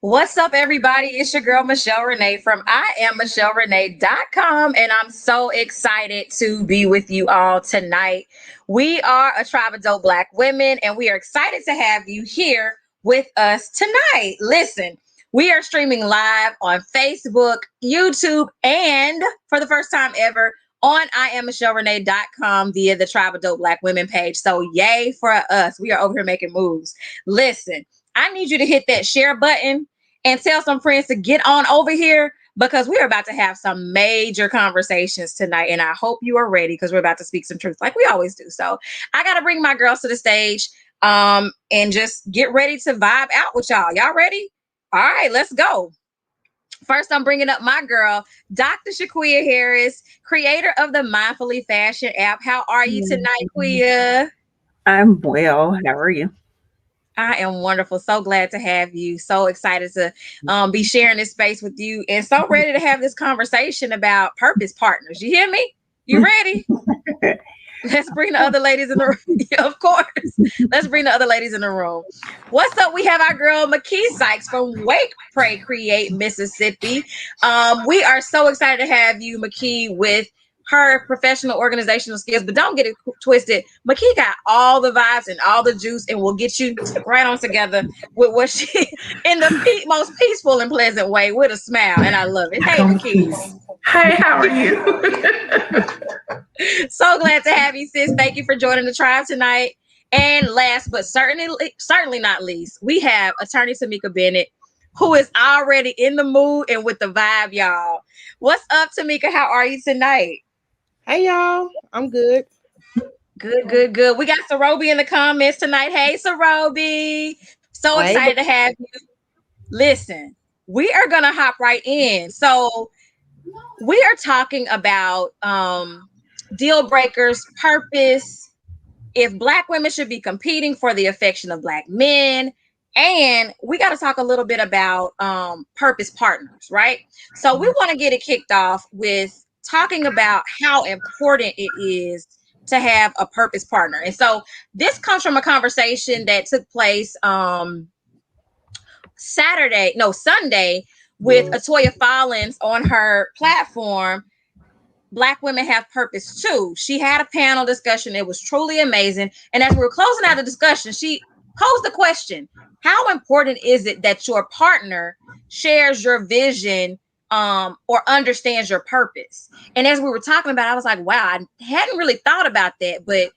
What's up, everybody? It's your girl, Michelle Renee from IamMichelleRenee.com, and I'm so excited to be with you all tonight. We are a tribe of dope Black women, and we are excited to have you here with us tonight. Listen, we are streaming live on Facebook, YouTube, and for the first time ever, on IamMichelleRenee.com via the Tribe of Dope Black Women page. So, yay for us. We are over here making moves. Listen, I need you to hit that share button and tell some friends to get on over here because we're about to have some major conversations tonight. And I hope you are ready because we're about to speak some truth like we always do. So I got to bring my girls to the stage and just get ready to vibe out with y'all. Y'all ready? All right, let's go. First, I'm bringing up my girl, Dr. Shaquilla Harris, creator of the Mindfully Fashion app. How are you tonight, Quia? I'm well. How are you? I am wonderful. So glad to have you. So excited to be sharing this space with you and so ready to have this conversation about purpose partners. You hear me? You ready? Let's bring the other ladies in the room. Of course. Let's bring the other ladies in the room. What's up? We have our girl, Mckee Sykes from Wake, Pray, Create, Mississippi. We are so excited to have you, Mckee, with her professional organizational skills, but don't get it twisted. Mckee got all the vibes and all the juice and will get you right on together with what she in the most peaceful and pleasant way with a smile. And I love it. Hey, Mckee. Hey, how are you? So glad to have you, sis. Thank you for joining the tribe tonight. And last but certainly not least, we have attorney Tamika Bennett, who is already in the mood and with the vibe, y'all. What's up, Tamika? How are you tonight? Hey, y'all. I'm good. Good. We got Sarobi in the comments tonight. Hey, Sarobi. So excited to have you. Listen, we are going to hop right in. So we are talking about deal breakers, purpose, if Black women should be competing for the affection of Black men. And we got to talk a little bit about purpose partners, right? So we want to get it kicked off with talking about how important it is to have a purpose partner. And so this comes from a conversation that took place Sunday with Atoya Follins on her platform. Black women have purpose too. She had a panel discussion. It was truly amazing. And as we were closing out the discussion, she posed the question, how important is it that your partner shares your vision or understands your purpose? And as we were talking about, I was like, wow, I hadn't really thought about that, but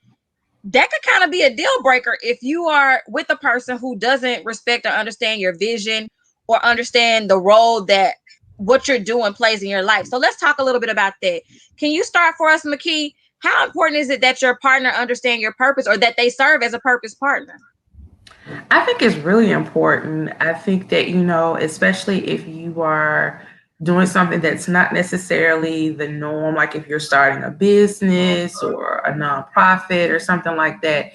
that could kind of be a deal breaker if you are with a person who doesn't respect or understand your vision or understand the role that what you're doing plays in your life. So let's talk a little bit about that. Can you start for us, Mckee? How important is it that your partner understand your purpose or that they serve as a purpose partner? I think it's really important. I think that, especially if you are doing something that's not necessarily the norm, like if you're starting a business or a nonprofit or something like that,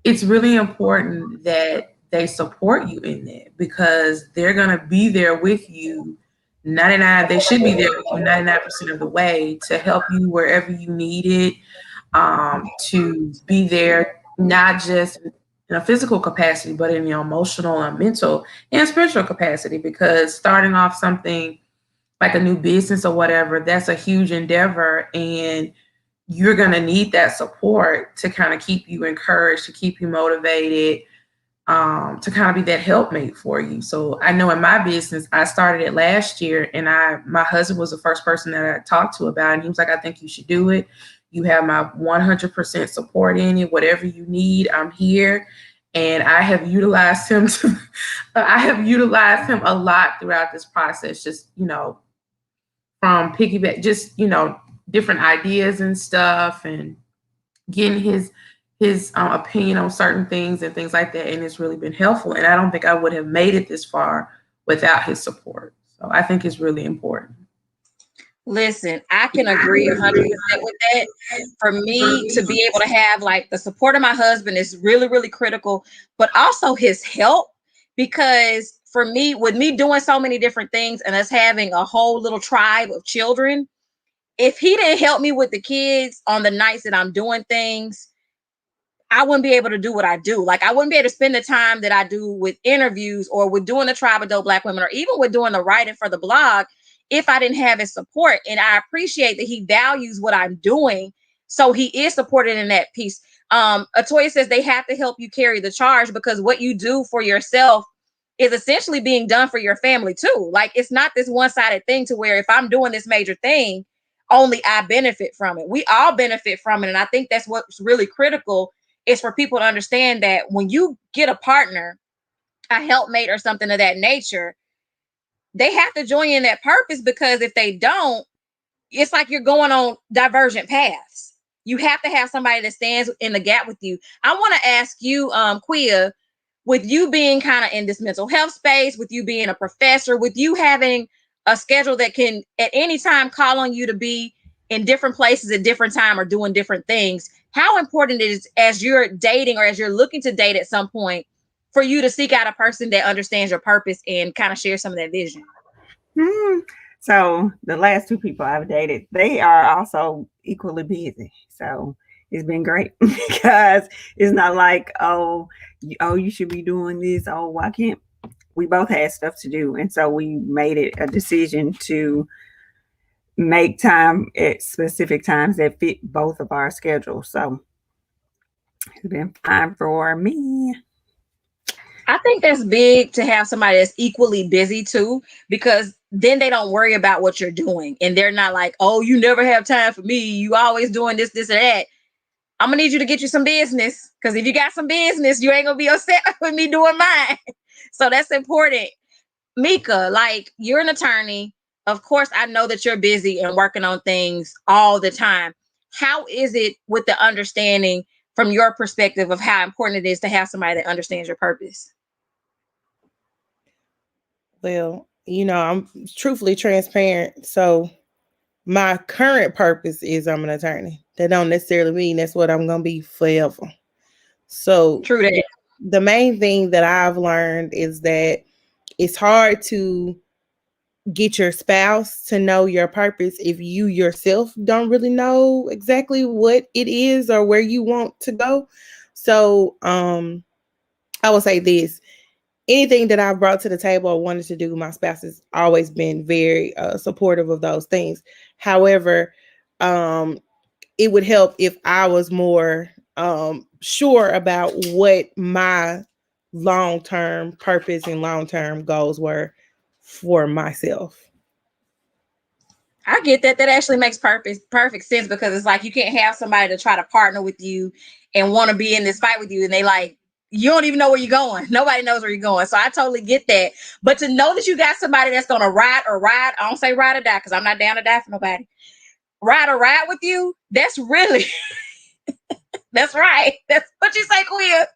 it's really important that they support you in that because they're going to be there with you 99, they should be there with you 99% of the way to help you wherever you need it, to be there, not just in a physical capacity, but in your emotional and mental and spiritual capacity, because starting off something like a new business or whatever, that's a huge endeavor. And you're going to need that support to kind of keep you encouraged, to keep you motivated, to kind of be that helpmate for you. So I know in my business, I started it last year and my husband was the first person that I talked to about it. And he was like, I think you should do it. You have my 100% support in it. Whatever you need, I'm here. And I have utilized him. I have utilized him a lot throughout this process, just, from piggyback, just, different ideas and stuff and getting his opinion on certain things and things like that. And it's really been helpful. And I don't think I would have made it this far without his support. So I think it's really important. Listen, I can agree 100% with that. For me to be able to have like the support of my husband is really, really critical, but also his help, because for me, with me doing so many different things and us having a whole little tribe of children, if he didn't help me with the kids on the nights that I'm doing things, I wouldn't be able to do what I do. Like, I wouldn't be able to spend the time that I do with interviews or with doing the Tribe of Dope Black Women or even with doing the writing for the blog if I didn't have his support. And I appreciate that he values what I'm doing. So he is supported in that piece. Atoya says they have to help you carry the charge because what you do for yourself is essentially being done for your family too. Like, it's not this one-sided thing to where if I'm doing this major thing, only I benefit from it. We all benefit from it. And I think that's what's really critical is for people to understand that when you get a partner, a helpmate or something of that nature, they have to join in that purpose, because if they don't, it's like you're going on divergent paths. You have to have somebody that stands in the gap with you. I want to ask you, Quia, with you being kind of in this mental health space, with you being a professor, with you having a schedule that can at any time call on you to be in different places at different time or doing different things, how important it is as you're dating or as you're looking to date at some point for you to seek out a person that understands your purpose and kind of share some of that vision? So the last two people I've dated, they are also equally busy. So it's been great because it's not like, you should be doing this. Oh, why can't we both had stuff to do? And so we made it a decision to make time at specific times that fit both of our schedules. So it's been fine for me. I think that's big to have somebody that's equally busy too, because then they don't worry about what you're doing. And they're not like, oh, you never have time for me. You always doing this, this, or that. I'm gonna need you to get you some business, because if you got some business, you ain't gonna be upset with me doing mine. So that's important. Mika, like, you're an attorney. Of course, I know that you're busy and working on things all the time. How is it with the understanding from your perspective of how important it is to have somebody that understands your purpose? Well, I'm truthfully transparent. So my current purpose is I'm an attorney. That don't necessarily mean that's what I'm going to be forever. So True that. the main thing that I've learned is that it's hard to get your spouse to know your purpose if you yourself don't really know exactly what it is or where you want to go. So I will say this. Anything that I've brought to the table or wanted to do, my spouse has always been very supportive of those things. However, it would help if I was more sure about what my long-term purpose and long-term goals were for myself. I get that. That actually makes perfect sense, because it's like you can't have somebody to try to partner with you and want to be in this fight with you, and they like, you don't even know where you're going. Nobody knows where you're going. So I totally get that. But to know that you got somebody that's gonna ride, I don't say ride or die, because I'm not down to die for nobody. Ride with you. That's really that's right. That's what you say, Queer.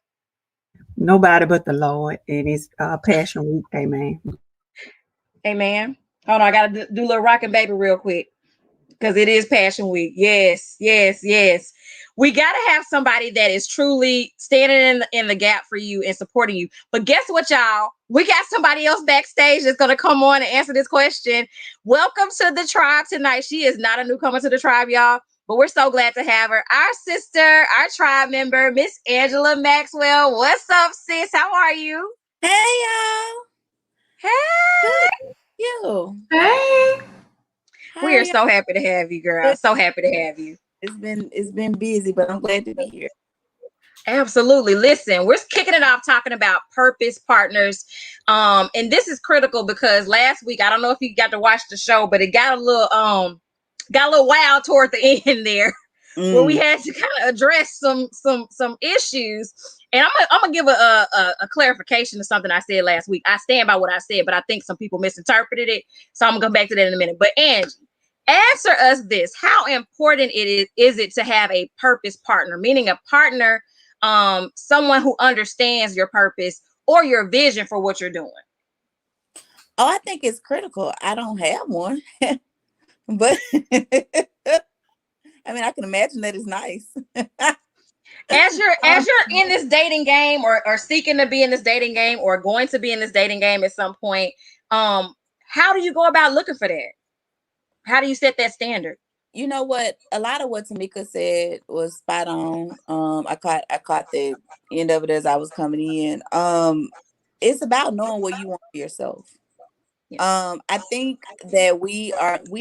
Nobody but the Lord. It is Passion Week. Amen. Amen. Hold on, I gotta do a little rockin' baby real quick, because it is Passion Week. Yes. We got to have somebody that is truly standing in the gap for you and supporting you. But guess what, y'all? We got somebody else backstage that's going to come on and answer this question. Welcome to the tribe tonight. She is not a newcomer to the tribe, y'all, but we're so glad to have her. Our sister, our tribe member, Miss Angela Maxwell. What's up, sis? How are you? Hey, y'all. Hey. Good. You. Hey. We are so happy to have you, girl. So happy to have you. It's been busy, but I'm glad to be here. Absolutely. Listen, we're kicking it off talking about purpose partners. And this is critical because last week, I don't know if you got to watch the show, but it got a little wild toward the end there, where we had to kind of address some issues. And I'm gonna give a clarification to something I said last week. I stand by what I said, but I think some people misinterpreted it. So I'm gonna come back to that in a minute. But Angie, answer us this: how important is it to have a purpose partner, meaning a partner, someone who understands your purpose or your vision for what you're doing? Oh, I think it's critical. I don't have one, but I mean, I can imagine that it's nice. As you're in this dating game or seeking to be in this dating game or going to be in this dating game at some point, how do you go about looking for that? How do you set that standard? you know what? A lot of what Tamika said was spot on. I caught the end of it as I was coming in. It's about knowing what you want for yourself. I think that we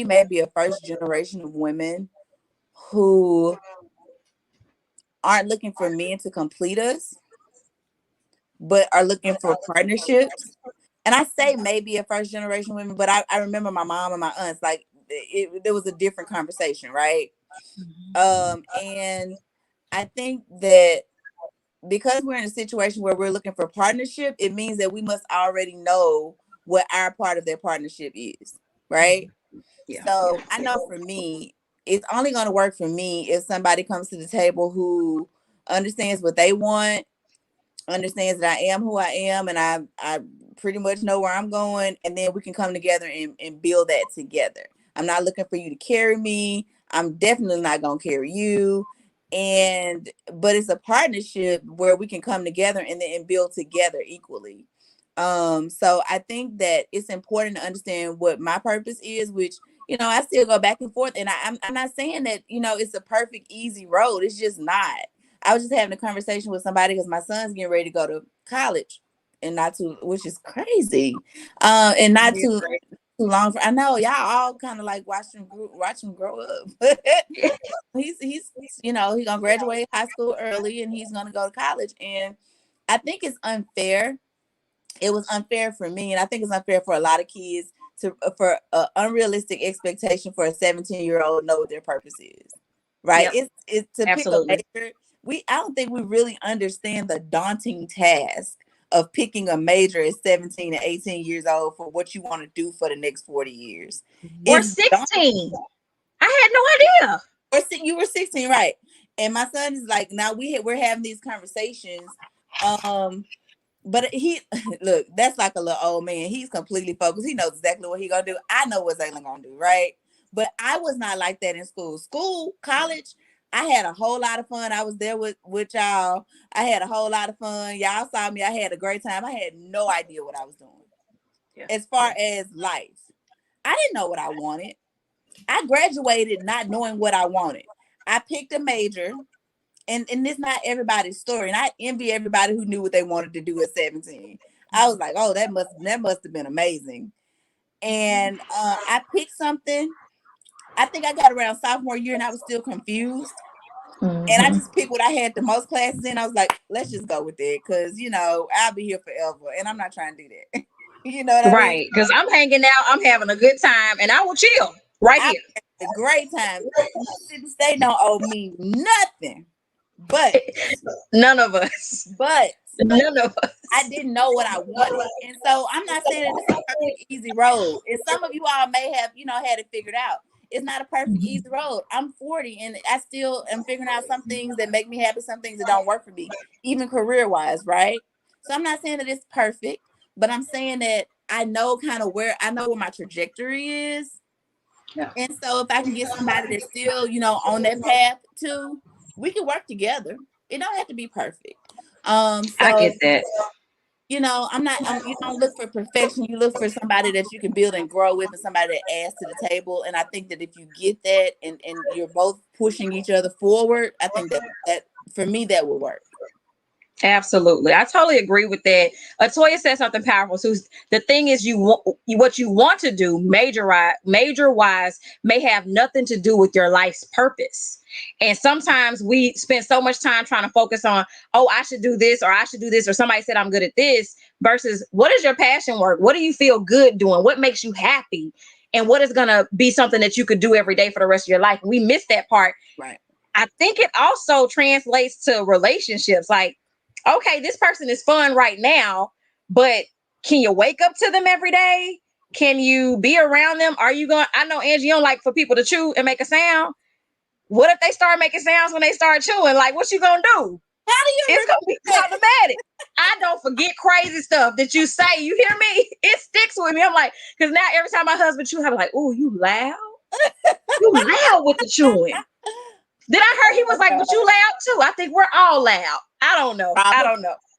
may be a first generation of women who aren't looking for men to complete us, but are looking for partnerships. And I say maybe a first generation women, but I remember my mom and my aunts, like there was a different conversation, right? And I think that because we're in a situation where we're looking for partnership, it means that we must already know what our part of their partnership is, right? So I know for me, it's only going to work for me if somebody comes to the table who understands what they want, understands that I am who I am, and I pretty much know where I'm going, and then we can come together and build that together. I'm not looking for you to carry me. I'm definitely not gonna carry you. But it's a partnership where we can come together and build together equally. So I think that it's important to understand what my purpose is, which I still go back and forth, and I'm not saying that it's a perfect easy road. It's just not. I was just having a conversation with somebody because my son's getting ready to go to college, and which is crazy, and not too long for. I know y'all all kind of like watch him grow up. he's gonna graduate high school early, and he's gonna go to college, and I think it's unfair. It was unfair for me, and I think it's unfair for a lot of kids for an unrealistic expectation for a 17-year-old to know what their purpose is. Right? Yep. It's to Absolutely. pick a major. I don't think we really understand the daunting task of picking a major at 17 and 18 years old for what you want to do for the next 40 years. Or 16. I had no idea. Or you were 16, right? And my son is like, now we're having these conversations. But look, that's like a little old man. He's completely focused. He knows exactly what he gonna do. I know what Zaylen gonna do, right? But I was not like that in school. College, I had a whole lot of fun. I was there with y'all. I had a whole lot of fun. Y'all saw me. I had a great time. I had no idea what I was doing. As far as life, I didn't know what I wanted. I graduated not knowing what I wanted. I picked a major. And it's not everybody's story. And I envy everybody who knew what they wanted to do at 17. I was like, oh, that must have been amazing. And I picked something. I think I got around sophomore year and I was still confused. Mm-hmm. And I just picked what I had the most classes in. I was like, let's just go with it. Because, I'll be here forever. And I'm not trying to do that. You know what I mean? Right. Because I'm hanging out. I'm having a good time. And I will chill right here. A great time. Mississippi State don't owe me nothing. But none of us. I didn't know what I wanted. And so I'm not saying that it's a perfect, easy road. And some of you all may have, had it figured out. It's not a perfect, easy road. I'm 40 and I still am figuring out some things that make me happy, some things that don't work for me, even career-wise, right? So I'm not saying that it's perfect, but I'm saying that I know where my trajectory is. Yeah. And so if I can get somebody that's still, on that path too, we can work together. It don't have to be perfect. So, I get that. You don't look for perfection. You look for somebody that you can build and grow with, and somebody that adds to the table. And I think that if you get that and you're both pushing each other forward, I think that for me, that will work. Absolutely. I totally agree with that. Toya said something powerful. So the thing is, what you want to do major wise may have nothing to do with your life's purpose. And sometimes we spend so much time trying to focus on, oh, I should do this, or I should do this, or somebody said I'm good at this, versus what is your passion work? What do you feel good doing? What makes you happy? And what is going to be something that you could do every day for the rest of your life? We miss that part. Right. I think it also translates to relationships. Like, okay, this person is fun right now, but can you wake up to them every day? Can you be around them? I know, Angie, you don't like for people to chew and make a sound. What if they start making sounds when they start chewing? Like, what you gonna do? It's gonna be problematic. I don't forget crazy stuff that you say. You hear me? It sticks with me. I'm like, because now every time my husband chew, I'm like, oh, you loud? You loud with the chewing. Then I heard he was like, but you loud too. I think we're all loud. I don't know.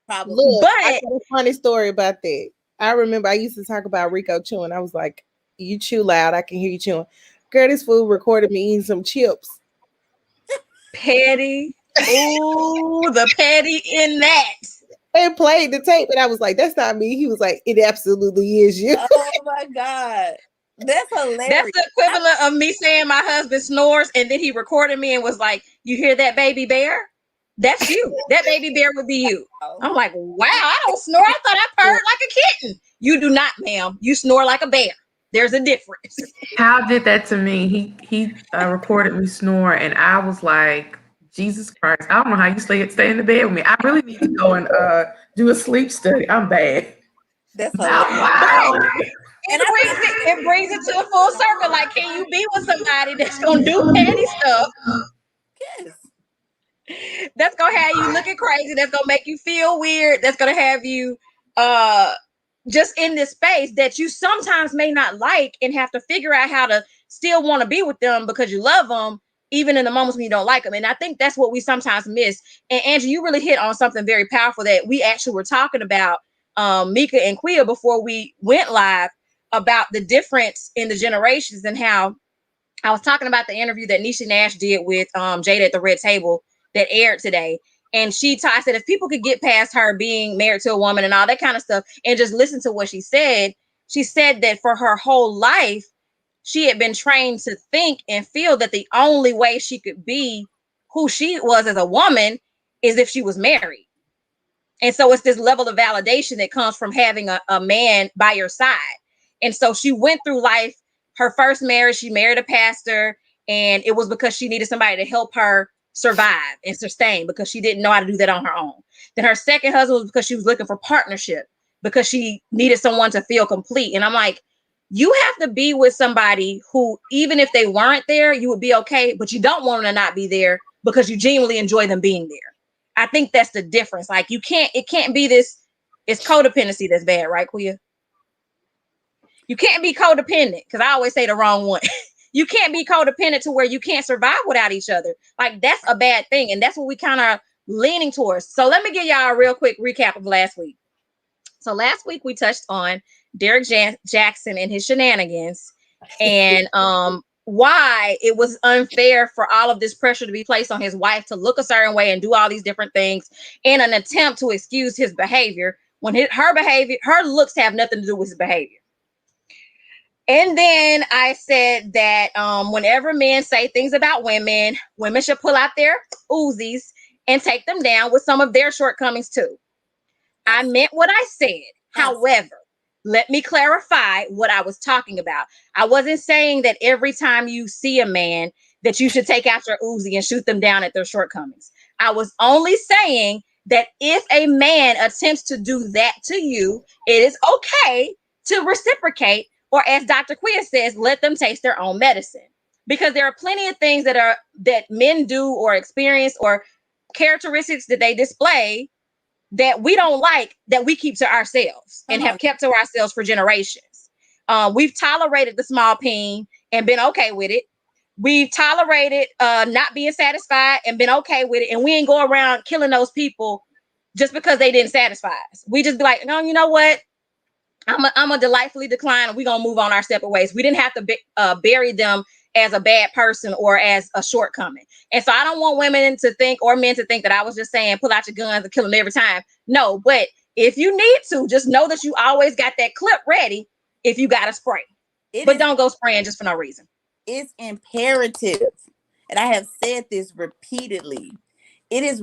Probably. Look, but I got a funny story about that. I remember I used to talk about Rico chewing. I was like, you chew loud. I can hear you chewing. Girl, this fool recorded me eating some chips. Petty. Ooh, the petty in that. And played the tape, and I was like, "That's not me." He was like, "It absolutely is you." Oh my God, that's hilarious. That's the equivalent of me saying my husband snores, and then he recorded me and was like, "You hear that, baby bear? That's you. That baby bear would be you." I'm like, "Wow, I don't snore. I thought I purred like a kitten." You do not, ma'am. You snore like a bear. There's a difference. Hal did that to me. He recorded me snore, and I was like, Jesus Christ, I don't know how you stay in the bed with me. I really need to go and do a sleep study. I'm bad. That's Wow. hilarious. And it brings it to a full circle. Like, can you be with somebody that's gonna do petty stuff? Yes. That's gonna have you looking crazy. That's gonna make you feel weird. That's gonna have you just in this space that you sometimes may not like, and have to figure out how to still want to be with them because you love them, even in the moments when you don't like them. And I think that's what we sometimes miss. And Angie, you really hit on something very powerful that we actually were talking about, Mika and Quia, before we went live, about the difference in the generations, and how I was talking about the interview that Nisha Nash did with Jada at the Red Table that aired today. And I said, if people could get past her being married to a woman and all that kind of stuff and just listen to what she said that for her whole life, she had been trained to think and feel that the only way she could be who she was as a woman is if she was married. And so it's this level of validation that comes from having a man by your side. And so she went through life. Her first marriage, she married a pastor, and it was because she needed somebody to help her survive and sustain, because she didn't know how to do that on her own. Then her second husband was because she was looking for partnership, because she needed someone to feel complete. And I'm like, you have to be with somebody who, even if they weren't there, you would be okay, but you don't want them to not be there because you genuinely enjoy them being there. I think that's the difference. Like, it can't be this, it's codependency that's bad, right, Quia? You can't be codependent, because I always say the wrong one. You can't be codependent to where you can't survive without each other. Like, that's a bad thing. And that's what we kind of leaning towards. So let me give y'all a real quick recap of last week. So last week we touched on Derek Jackson and his shenanigans, and why it was unfair for all of this pressure to be placed on his wife to look a certain way and do all these different things in an attempt to excuse his behavior, when her looks have nothing to do with his behavior. And then I said that whenever men say things about women should pull out their Uzis and take them down with some of their shortcomings too. I meant what I said. However, let me clarify what I was talking about. I wasn't saying that every time you see a man that you should take out your Uzi and shoot them down at their shortcomings. I was only saying that if a man attempts to do that to you, it is okay to reciprocate, or as Dr. Quia says, let them taste their own medicine. Because there are plenty of things that men do or experience, or characteristics that they display that we don't like, that we keep to ourselves and have kept to ourselves for generations. We've tolerated the small peen and been okay with it. We've tolerated not being satisfied and been okay with it. And we ain't go around killing those people just because they didn't satisfy us. We just be like, no, you know what? I'm a delightfully decline, and we're going to move on our separate ways. We didn't have to bury them as a bad person or as a shortcoming. And so I don't want women to think, or men to think, that I was just saying, pull out your guns and kill them every time. No, but if you need to, just know that you always got that clip ready if you got to spray. But don't go spraying just for no reason. It's imperative, and I have said this repeatedly, it is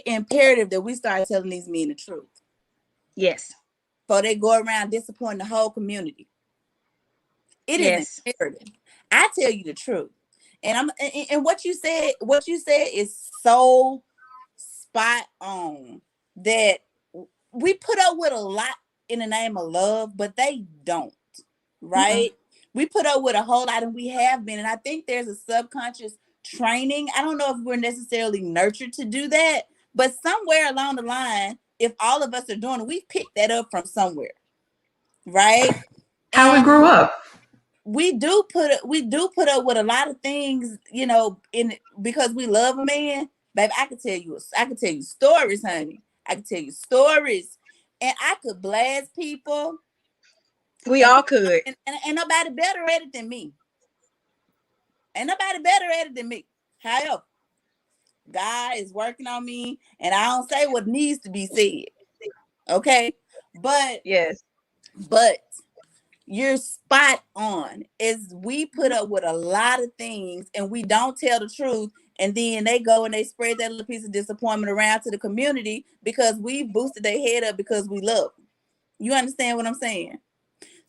imperative that we start telling these men the truth. Yes. So they go around disappointing the whole community. It is imperative. I tell you the truth. And what you said is so spot on, that we put up with a lot in the name of love, but they don't, right? We put up with a whole lot, and we have been. And I think there's a subconscious training. I don't know if we're necessarily nurtured to do that, but somewhere along the line, if all of us are doing it, we picked that up from somewhere, right? How we grew up. We do put up with a lot of things, because we love a man. Baby, I can tell you stories, honey. I can tell you stories, and I could blast people. We all could, and nobody better at it than me. Ain't nobody better at it than me. However, God is working on me, and I don't say what needs to be said. Okay, but Yes. But you're spot on. Is we put up with a lot of things and we don't tell the truth, and then they go and they spread that little piece of disappointment around to the community because we boosted their head up because we love them. You understand what I'm saying?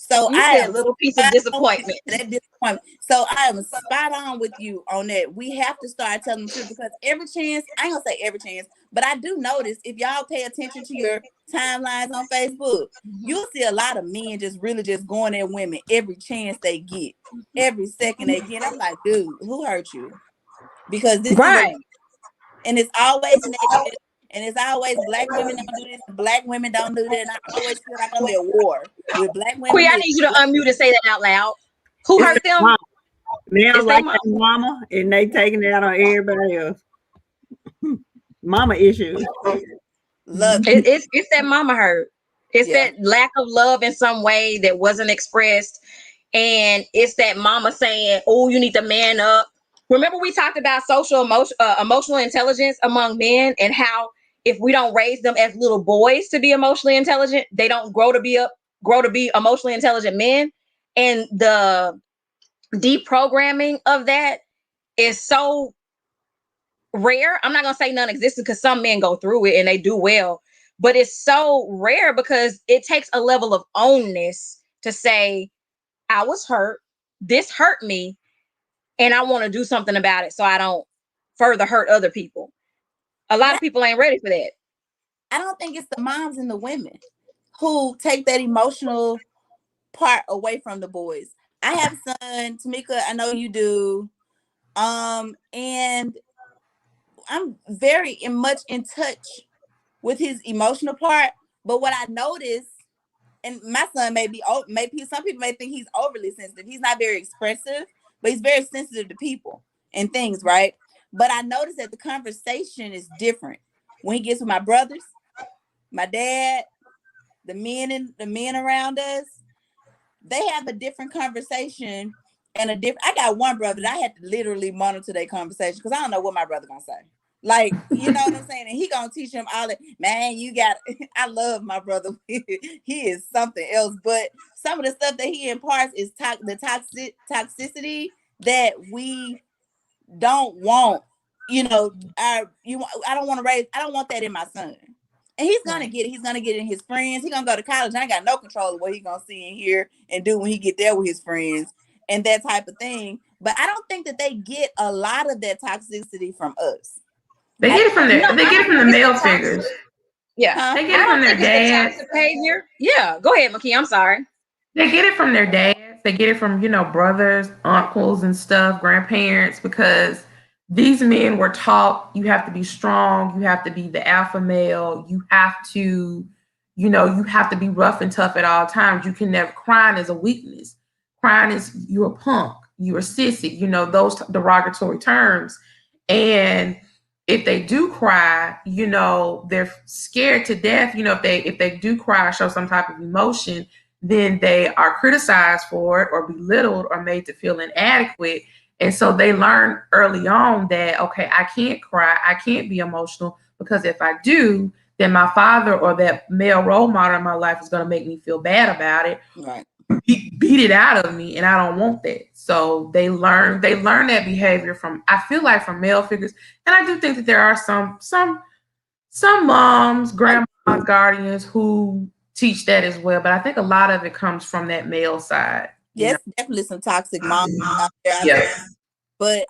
So You said little piece of disappointment. That disappointment. So I am spot on with you on that. We have to start telling the truth because every chance, I ain't gonna say every chance, but I do notice if y'all pay attention to your timelines on Facebook, you'll see a lot of men just really just going at women every chance they get, every second they get. I'm like, dude, who hurt you? Because this is and it's always negative. And it's always black women don't do this, and black women don't do that. And I always feel like I'm at war with black women. Queen, I need you to unmute and say that out loud. Who hurt them? Mama. They don't like their mama, and they taking it out on everybody else. Mama issues. Love it's that mama hurt. It's that lack of love in some way that wasn't expressed. And it's that mama saying, oh, you need to man up. Remember we talked about emotional intelligence among men and how if we don't raise them as little boys to be emotionally intelligent, they don't grow to be emotionally intelligent men. And the deprogramming of that is so rare. I'm not going to say non-existent because some men go through it and they do well, but it's so rare because it takes a level of ownness to say, I was hurt. This hurt me. And I want to do something about it so I don't further hurt other people. A lot of people ain't ready for that. I don't think it's the moms and the women who take that emotional part away from the boys. I have a son, Tamika, I know you do. And I'm very much in touch with his emotional part. But what I notice, and my son maybe some people may think he's overly sensitive. He's not very expressive, but he's very sensitive to people and things, right? But I noticed that the conversation is different when he gets with my brothers, my dad, the men around us. They have a different conversation and I got one brother that I had to literally monitor their conversation because I don't know what my brother gonna say. Like, you know what I'm saying? And he gonna teach him all that. Man, I love my brother. He is something else. But some of the stuff that he imparts is the toxicity that we don't want. You know, I don't want that in my son. And he's gonna get it. He's gonna get it in his friends. He's gonna go to college. I ain't got no control of what he's gonna see and hear and do when he get there with his friends and that type of thing. But I don't think that they get a lot of that toxicity from us. They get it from the male figures. Yeah. They get it from their dads. Behavior. Yeah. Go ahead, Mckee. I'm sorry. They get it from their dads. They get it from, brothers, uncles and stuff, grandparents, because these men were taught you have to be strong, you have to be the alpha male, you have to be rough and tough at all times. You can never, crying is a weakness. Crying is you're a punk, you're a sissy, those derogatory terms. And if they do cry, they're scared to death. If they do cry or show some type of emotion, then they are criticized for it or belittled or made to feel inadequate. And so they learn early on that, okay, I can't cry, I can't be emotional, because if I do, then my father or that male role model in my life is going to make me feel bad about it, right? Beat it out of me, and I don't want that. So they learn that behavior from male figures. And I do think that there are some moms, grandmas, guardians who teach that as well. But I think a lot of it comes from that male side. Yes, definitely some toxic moms out there. Yes. But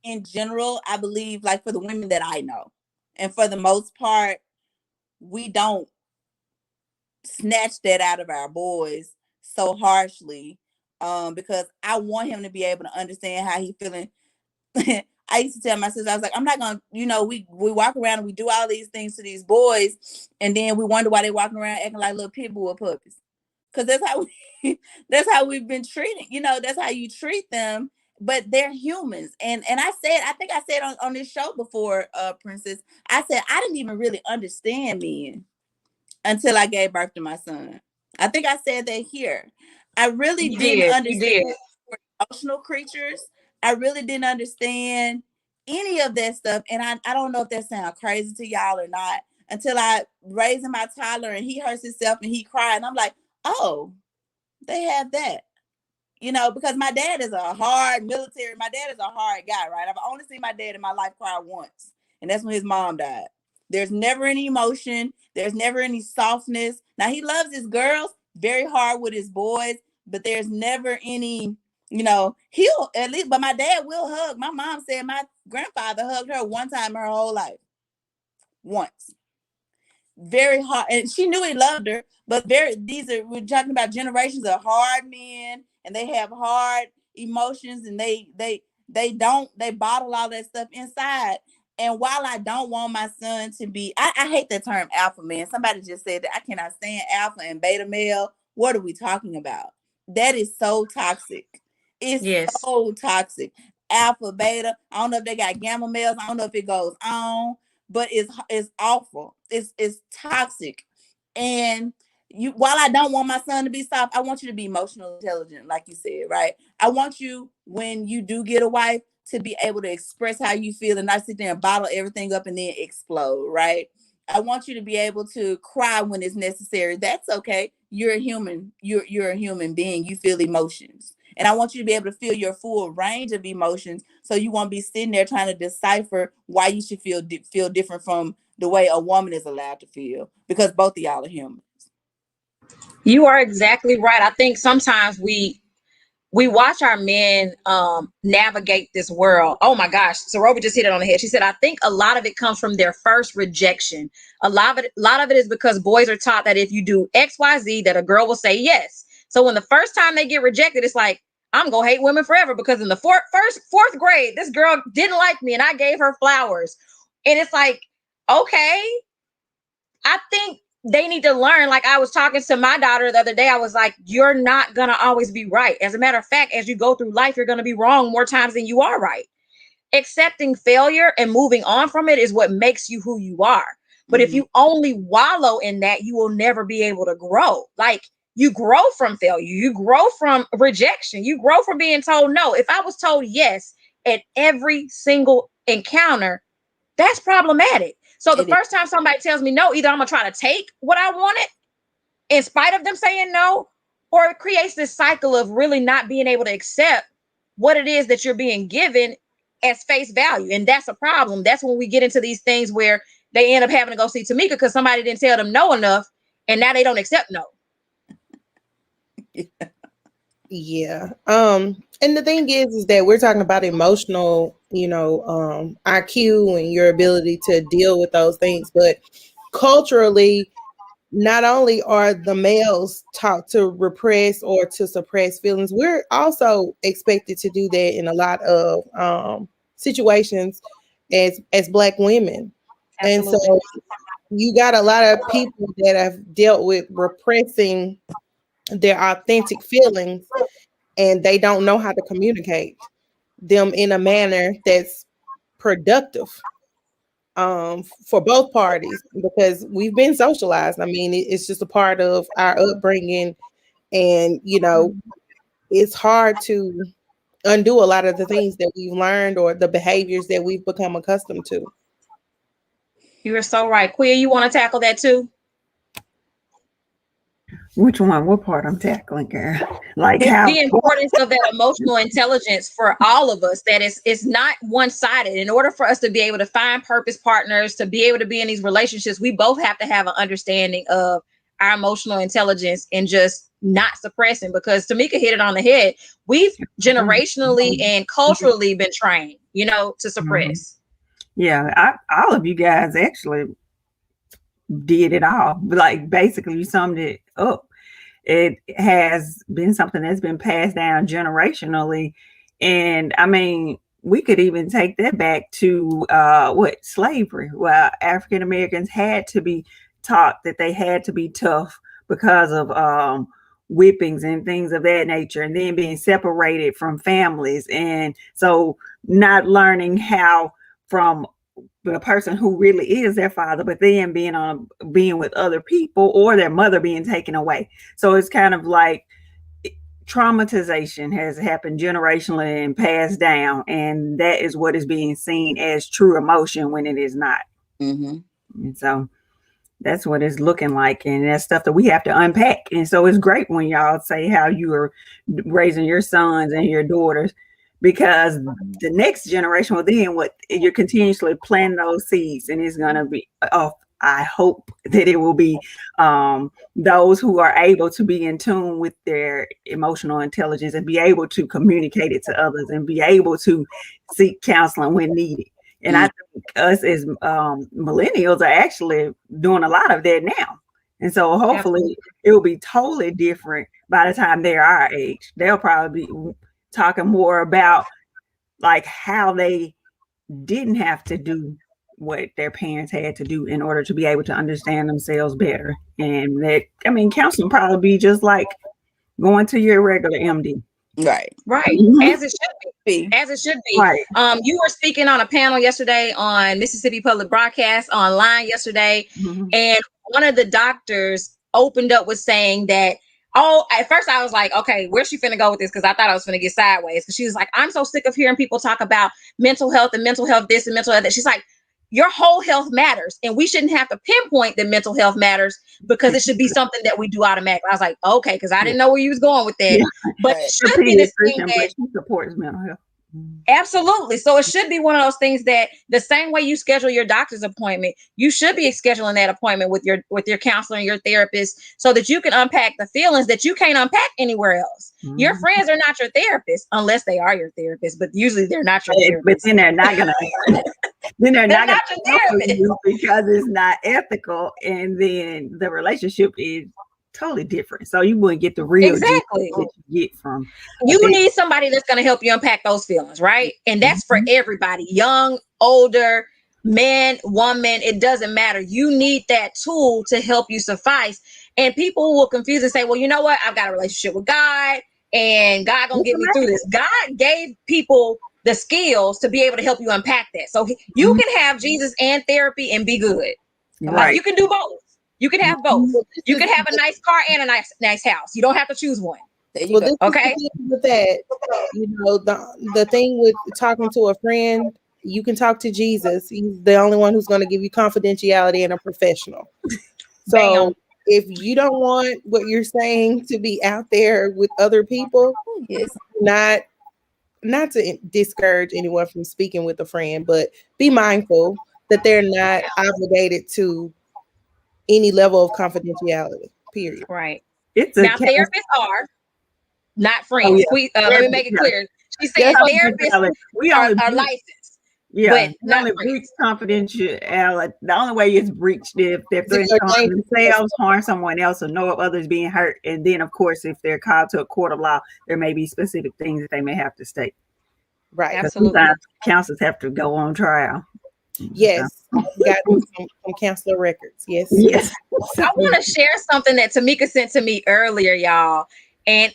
in general, I believe, like, for the women that I know, and for the most part, we don't snatch that out of our boys so harshly, because I want him to be able to understand how he's feeling. I used to tell my sister, I was like, I'm not gonna, we walk around and we do all these things to these boys, and then we wonder why they walking around acting like little pit bull puppies. Because that's how we've been treating. That's how you treat them. But they're humans. And I think I said on this show before, Princess, I said I didn't even really understand men until I gave birth to my son. I think I said that here. I really didn't understand emotional creatures. I really didn't understand any of that stuff. And I don't know if that sounds crazy to y'all or not, until I raising my toddler and he hurts himself and he cried. And I'm like, oh, they have that. You know, because my dad is a hard military. My dad is a hard guy, right? I've only seen my dad in my life cry once, and that's when his mom died. There's never any emotion. There's never any softness. Now, he loves his girls, very hard with his boys, but there's never any, you know, he'll at least, but my dad will hug. My mom said my grandfather hugged her one time her whole life. Once. Very hard, and she knew he loved her, but we're talking about generations of hard men, and they have hard emotions, and they bottle all that stuff inside. And while I don't want my son to be, I hate that term alpha man. Somebody just said that I cannot stand alpha and beta male. What are we talking about? That is so toxic. It's so toxic. Alpha, beta. I don't know if they got gamma males. I don't know if it goes on, but it's awful. It's toxic. And while I don't want my son to be soft, I want you to be emotionally intelligent, like you said, right? I want you, when you do get a wife, to be able to express how you feel and not sit there and bottle everything up and then explode, right? I want you to be able to cry when it's necessary. That's okay. You're a human. You're a human being. You feel emotions. And I want you to be able to feel your full range of emotions, so you won't be sitting there trying to decipher why you should feel different from the way a woman is allowed to feel, because both of y'all are humans. You are exactly right. I think sometimes we watch our men navigate this world. Oh my gosh, Saroba just hit it on the head. She said, I think a lot of it comes from their first rejection. A lot of it is because boys are taught that if you do XYZ, that a girl will say yes. So when the first time they get rejected, it's like, I'm gonna hate women forever, because in the fourth grade, this girl didn't like me and I gave her flowers. And it's like, okay, I think they need to learn. Like, I was talking to my daughter the other day. I was like, you're not going to always be right. As a matter of fact, as you go through life, you're going to be wrong more times than you are right. Accepting failure and moving on from it is what makes you who you are. But if you only wallow in that, you will never be able to grow. Like, you grow from failure. You grow from rejection. You grow from being told no. If I was told yes at every single encounter, that's problematic. So the first time somebody tells me no, either I'm going to try to take what I wanted in spite of them saying no, or it creates this cycle of really not being able to accept what it is that you're being given as face value. And that's a problem. That's when we get into these things where they end up having to go see Tamika because somebody didn't tell them no enough, and now they don't accept no. Yeah. And the thing is that we're talking about emotional, IQ and your ability to deal with those things. But culturally, not only are the males taught to repress or to suppress feelings, we're also expected to do that in a lot of situations as Black women. Absolutely. And so you got a lot of people that have dealt with repressing their authentic feelings, and they don't know how to communicate them in a manner that's productive for both parties, because we've been socialized. I mean, it's just a part of our upbringing, and it's hard to undo a lot of the things that we've learned or the behaviors that we've become accustomed to. You are so right. Queer, you want to tackle that too? Which one? What part I'm tackling, girl? Like how the importance of that emotional intelligence for all of us, that it's not one-sided. In order for us to be able to find purpose partners, to be able to be in these relationships, we both have to have an understanding of our emotional intelligence and just not suppressing, because Tamika hit it on the head. We've generationally and culturally been trained, to suppress. Yeah, all of you guys actually did it all. Like, basically you summed it up. It has been something that's been passed down generationally. And I mean, we could even take that back to slavery. Well, African Americans had to be taught that they had to be tough because of whippings and things of that nature, and then being separated from families. And so not learning how from the person who really is their father, but then being with other people, or their mother being taken away. So it's kind of like traumatization has happened generationally and passed down, and that is what is being seen as true emotion when it is not. And so that's what it's looking like, and that's stuff that we have to unpack. And so it's great when y'all say how you are raising your sons and your daughters, because the next generation will then what you're continuously planting those seeds, and it's gonna be I hope that it will be those who are able to be in tune with their emotional intelligence and be able to communicate it to others and be able to seek counseling when needed. And I think us as millennials are actually doing a lot of that now. And so hopefully it will be totally different by the time they're our age. They'll probably be talking more about like how they didn't have to do what their parents had to do in order to be able to understand themselves better. And that, I mean, counseling probably be just like going to your regular MD. Right. As it should be. As it should be. Right. You were speaking on a panel yesterday on Mississippi Public Broadcast online yesterday, and one of the doctors opened up with saying that, at first I was like, okay, where's she finna go with this? Because I thought I was finna get sideways. Because she was like, I'm so sick of hearing people talk about mental health and mental health this and mental health that. She's like, your whole health matters, and we shouldn't have to pinpoint that mental health matters because it should be something that we do automatically. I was like, okay, because I didn't know where you was going with that, but it should be this thing that supports mental health. Absolutely. So it should be one of those things that the same way you schedule your doctor's appointment, you should be scheduling that appointment with your counselor and your therapist so that you can unpack the feelings that you can't unpack anywhere else. Your friends are not your therapist unless they are your therapist, but usually they're not your therapist. But then they're not gonna then they're not your gonna therapist you because it's not ethical, and then the relationship is totally different. So you wouldn't get the real exactly that you get from you need somebody that's going to help you unpack those feelings, right? And that's for everybody, young, older, man, woman, it doesn't matter. You need that tool to help you suffice. And people will confuse and say, well, you know what? I've got a relationship with God and God gonna get me through this. God gave people the skills to be able to help you unpack that. So you can have Jesus and therapy and be good. Right. Like you can do both. You can have both. You can have a nice car and a nice house. You don't have to choose one. Well, this okay. With that, you know, the thing with talking to a friend, you can talk to Jesus. He's the only one who's going to give you confidentiality and a professional. So if you don't want what you're saying to be out there with other people, not to discourage anyone from speaking with a friend, but be mindful that they're not obligated to any level of confidentiality, period. Right. Now, therapists are not friends. Let me make it clear. She said therapists are licensed. Yeah, but only breach confidentiality. The only way it's breached if they're harm themselves, harm someone else, or know of others being hurt. And then, of course, if they're called to a court of law, there may be specific things that they may have to state. Right. Absolutely. Sometimes counselors have to go on trial. Yes. Got some counselor records. Yes. Yes. I want to share something that Tamika sent to me earlier, y'all. And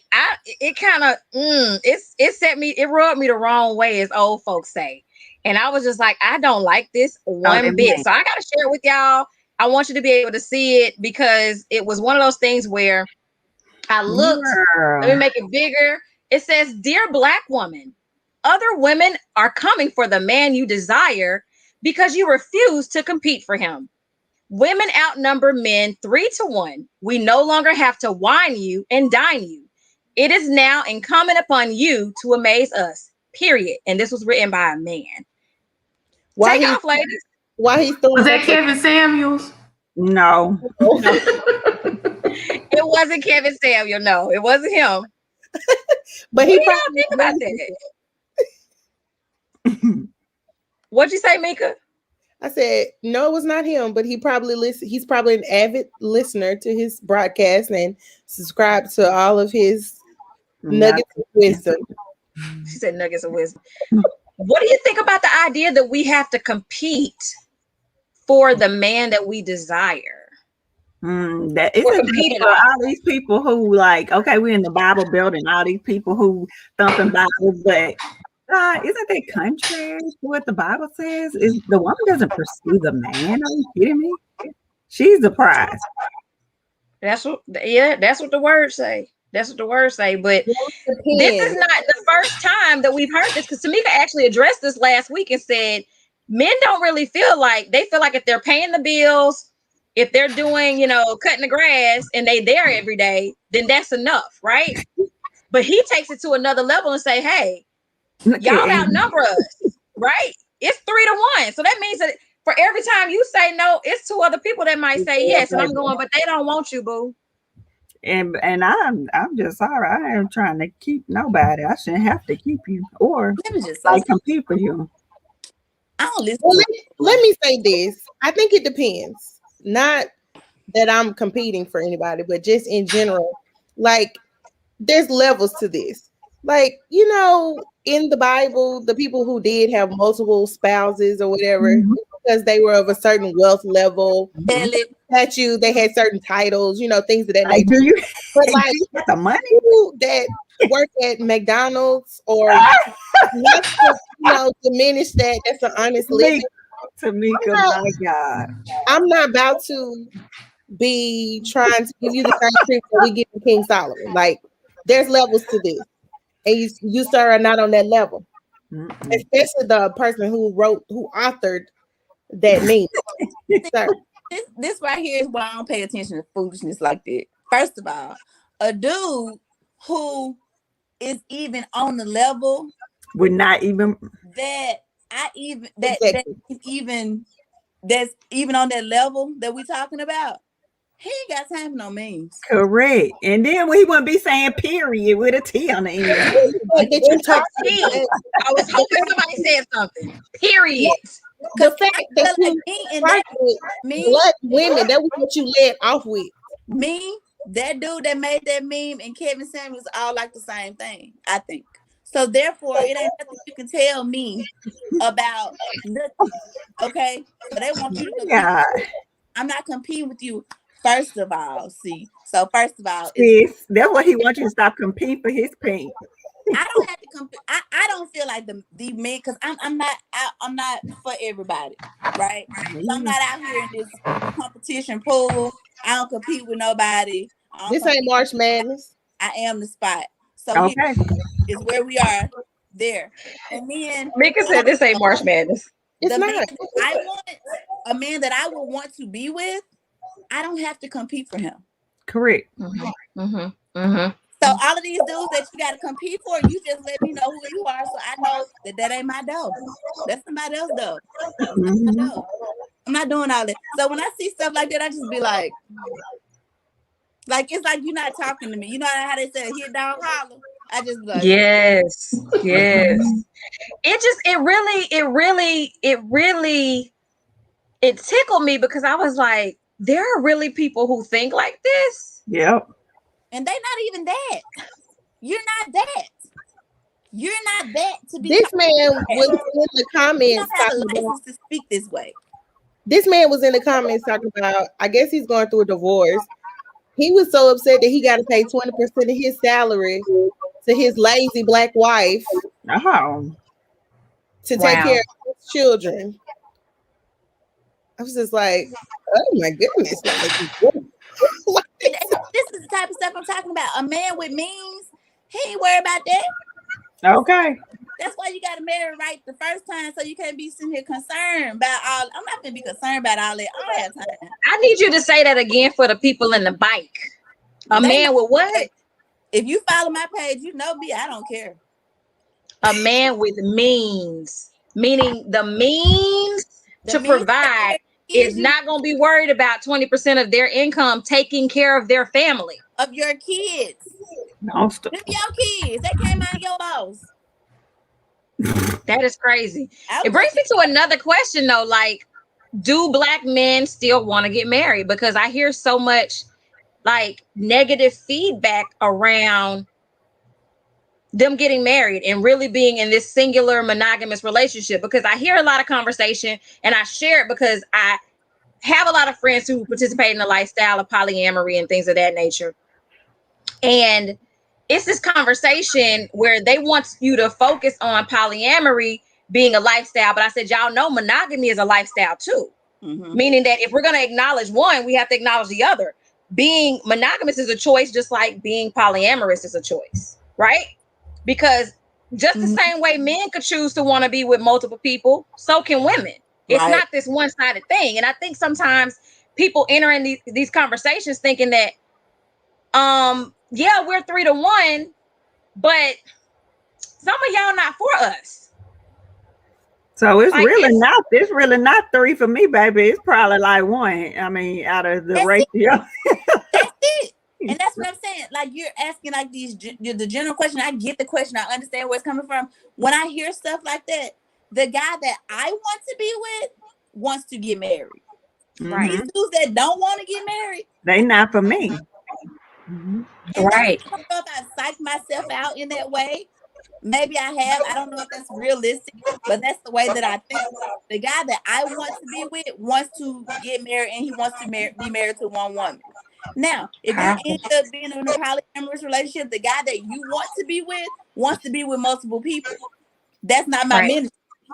it kind of, it rubbed me the wrong way, as old folks say. And I was just like, I don't like this one bit. So I got to share it with y'all. I want you to be able to see it because it was one of those things where I looked, let me make it bigger. It says, "Dear Black woman, other women are coming for the man you desire because you refuse to compete for him. Women outnumber men 3-1. We no longer have to wine you and dine you. It is now incumbent upon you to amaze us, period." And this was written by a man. Take off, ladies. Why he's throwing was that Kevin Samuels? No. It wasn't Kevin Samuel. No, it wasn't him. But what do y'all think about that? What'd you say, Mika? I said, no, it was not him, but he's probably an avid listener to his broadcast and subscribed to all of his nuggets of wisdom. She said nuggets of wisdom. What do you think about the idea that we have to compete for the man that we desire? That isn't for all these people who like, okay, we're in the Bible Belt and all these people who thumping Bibles, but isn't that contrary to what the Bible says? Is the woman doesn't pursue the man? Are you kidding me? She's the prize. That's what the words say. That's what the words say. But this Depends. is not the first time that we've heard this, because Tamika actually addressed this last week and said men don't really feel like, they feel like if they're paying the bills, if they're doing, cutting the grass and they there every day, then that's enough, right? But he takes it to another level and say, hey, y'all outnumber us, right? It's 3-1. So that means that for every time you say no, it's 2 other people that might say yes. And I'm going, but they don't want you, boo. And I'm just sorry. I am trying to keep nobody. I shouldn't have to keep you or Let me just say, compete for you. I don't listen. Well, let me say this. I think it depends. Not that I'm competing for anybody, but just in general, like there's levels to this. Like, in the Bible, the people who did have multiple spouses or whatever, because they were of a certain wealth level, statue, they had certain titles, things of that nature. Do you? But like the money people that work at McDonald's or not to, diminish that. That's an honest living. Tamika, my God. I'm not about to be trying to give you the same treatment we give to King Solomon. Like, there's levels to this, and you sir are not on that level. Especially the person who authored that meme. Sir. This right here is why I don't pay attention to foolishness like that. First of all, a dude who is even on the level would not even that's even on that level that we talking about. He ain't got time for no memes. Correct. And then we wouldn't be saying period with a T on the end. I was hoping somebody said something. Period. The fact that you black women, that was what you led off with. Me, that dude that made that meme, and Kevin Samuels all like the same thing, I think. So therefore, it ain't nothing you can tell me about nothing. Okay? So they want you to compete. I'm not competing with you. First of all, that's what he wants you to stop competing for his pain. I don't have to compete. I don't feel like the men, because I'm not for everybody, right? So I'm not out here in this competition pool. I don't compete with nobody. This ain't March Madness. I am the spot. So okay, is where we are there. And then Mika said this ain't March Madness. It's not. I want a man that I would want to be with. I don't have to compete for him. Correct. So all of these dudes that you got to compete for, you just let me know who you are, so I know that ain't my dough. That's somebody else's dough. I'm not doing all that. So when I see stuff like that, I just be like it's like you're not talking to me. You know how they say hit dog holler? I just be like, yes. It tickled me, because I was like, there are really people who think like this. Yep. And they're not even that. You're not that. You're not that to be. This man was in the comments. You don't have a license to speak this way. This man was in the comments talking about, I guess he's going through a divorce. He was so upset that he got to pay 20% of his salary to his lazy black wife to take care of his children. I was just like, oh my goodness. This is the type of stuff I'm talking about. A man with means, he ain't worried about that. Okay. That's why you got to marry right the first time, so you can't be sitting here concerned about all. I'm not going to be concerned about all that all that time. I need you to say that again for the people in the bike. Man with what? If you follow my page, you know me. I don't care. A man with means, meaning the means to provide, is not going to be worried about 20% of their income taking care of their family. Of your kids. No, your kids. They came out of your boss. That is crazy. It brings me to another question, though. Like, do black men still want to get married? Because I hear so much negative feedback around them getting married and really being in this singular monogamous relationship, because I hear a lot of conversation, and I share it because I have a lot of friends who participate in the lifestyle of polyamory and things of that nature. And it's this conversation where they want you to focus on polyamory being a lifestyle. But I said, y'all know monogamy is a lifestyle too. Meaning that if we're going to acknowledge one, we have to acknowledge the other. being monogamous is a choice, just like being polyamorous is a choice, right? Because just the same way men could choose to want to be with multiple people, so can women. It's not this one-sided thing. And I think sometimes people enter in these conversations thinking that, yeah, we're 3-1, but some of y'all not for us. So it's like, it's really not 3 for me, baby. It's probably like 1. I mean, out of the ratio. That's it. And that's what I'm saying. Like, you're asking like the general question. I get the question. I understand where it's coming from. When I hear stuff like that, the guy that I want to be with wants to get married. Right. These dudes that don't want to get married, they not for me. Right. I don't know if I psyched myself out in that way. Maybe I have. I don't know if that's realistic, but that's the way that I think. The guy that I want to be with wants to get married, and he wants to be married to one woman. Now, if you end up being in a polyamorous relationship, the guy that you want to be with wants to be with multiple people. That's not my ministry.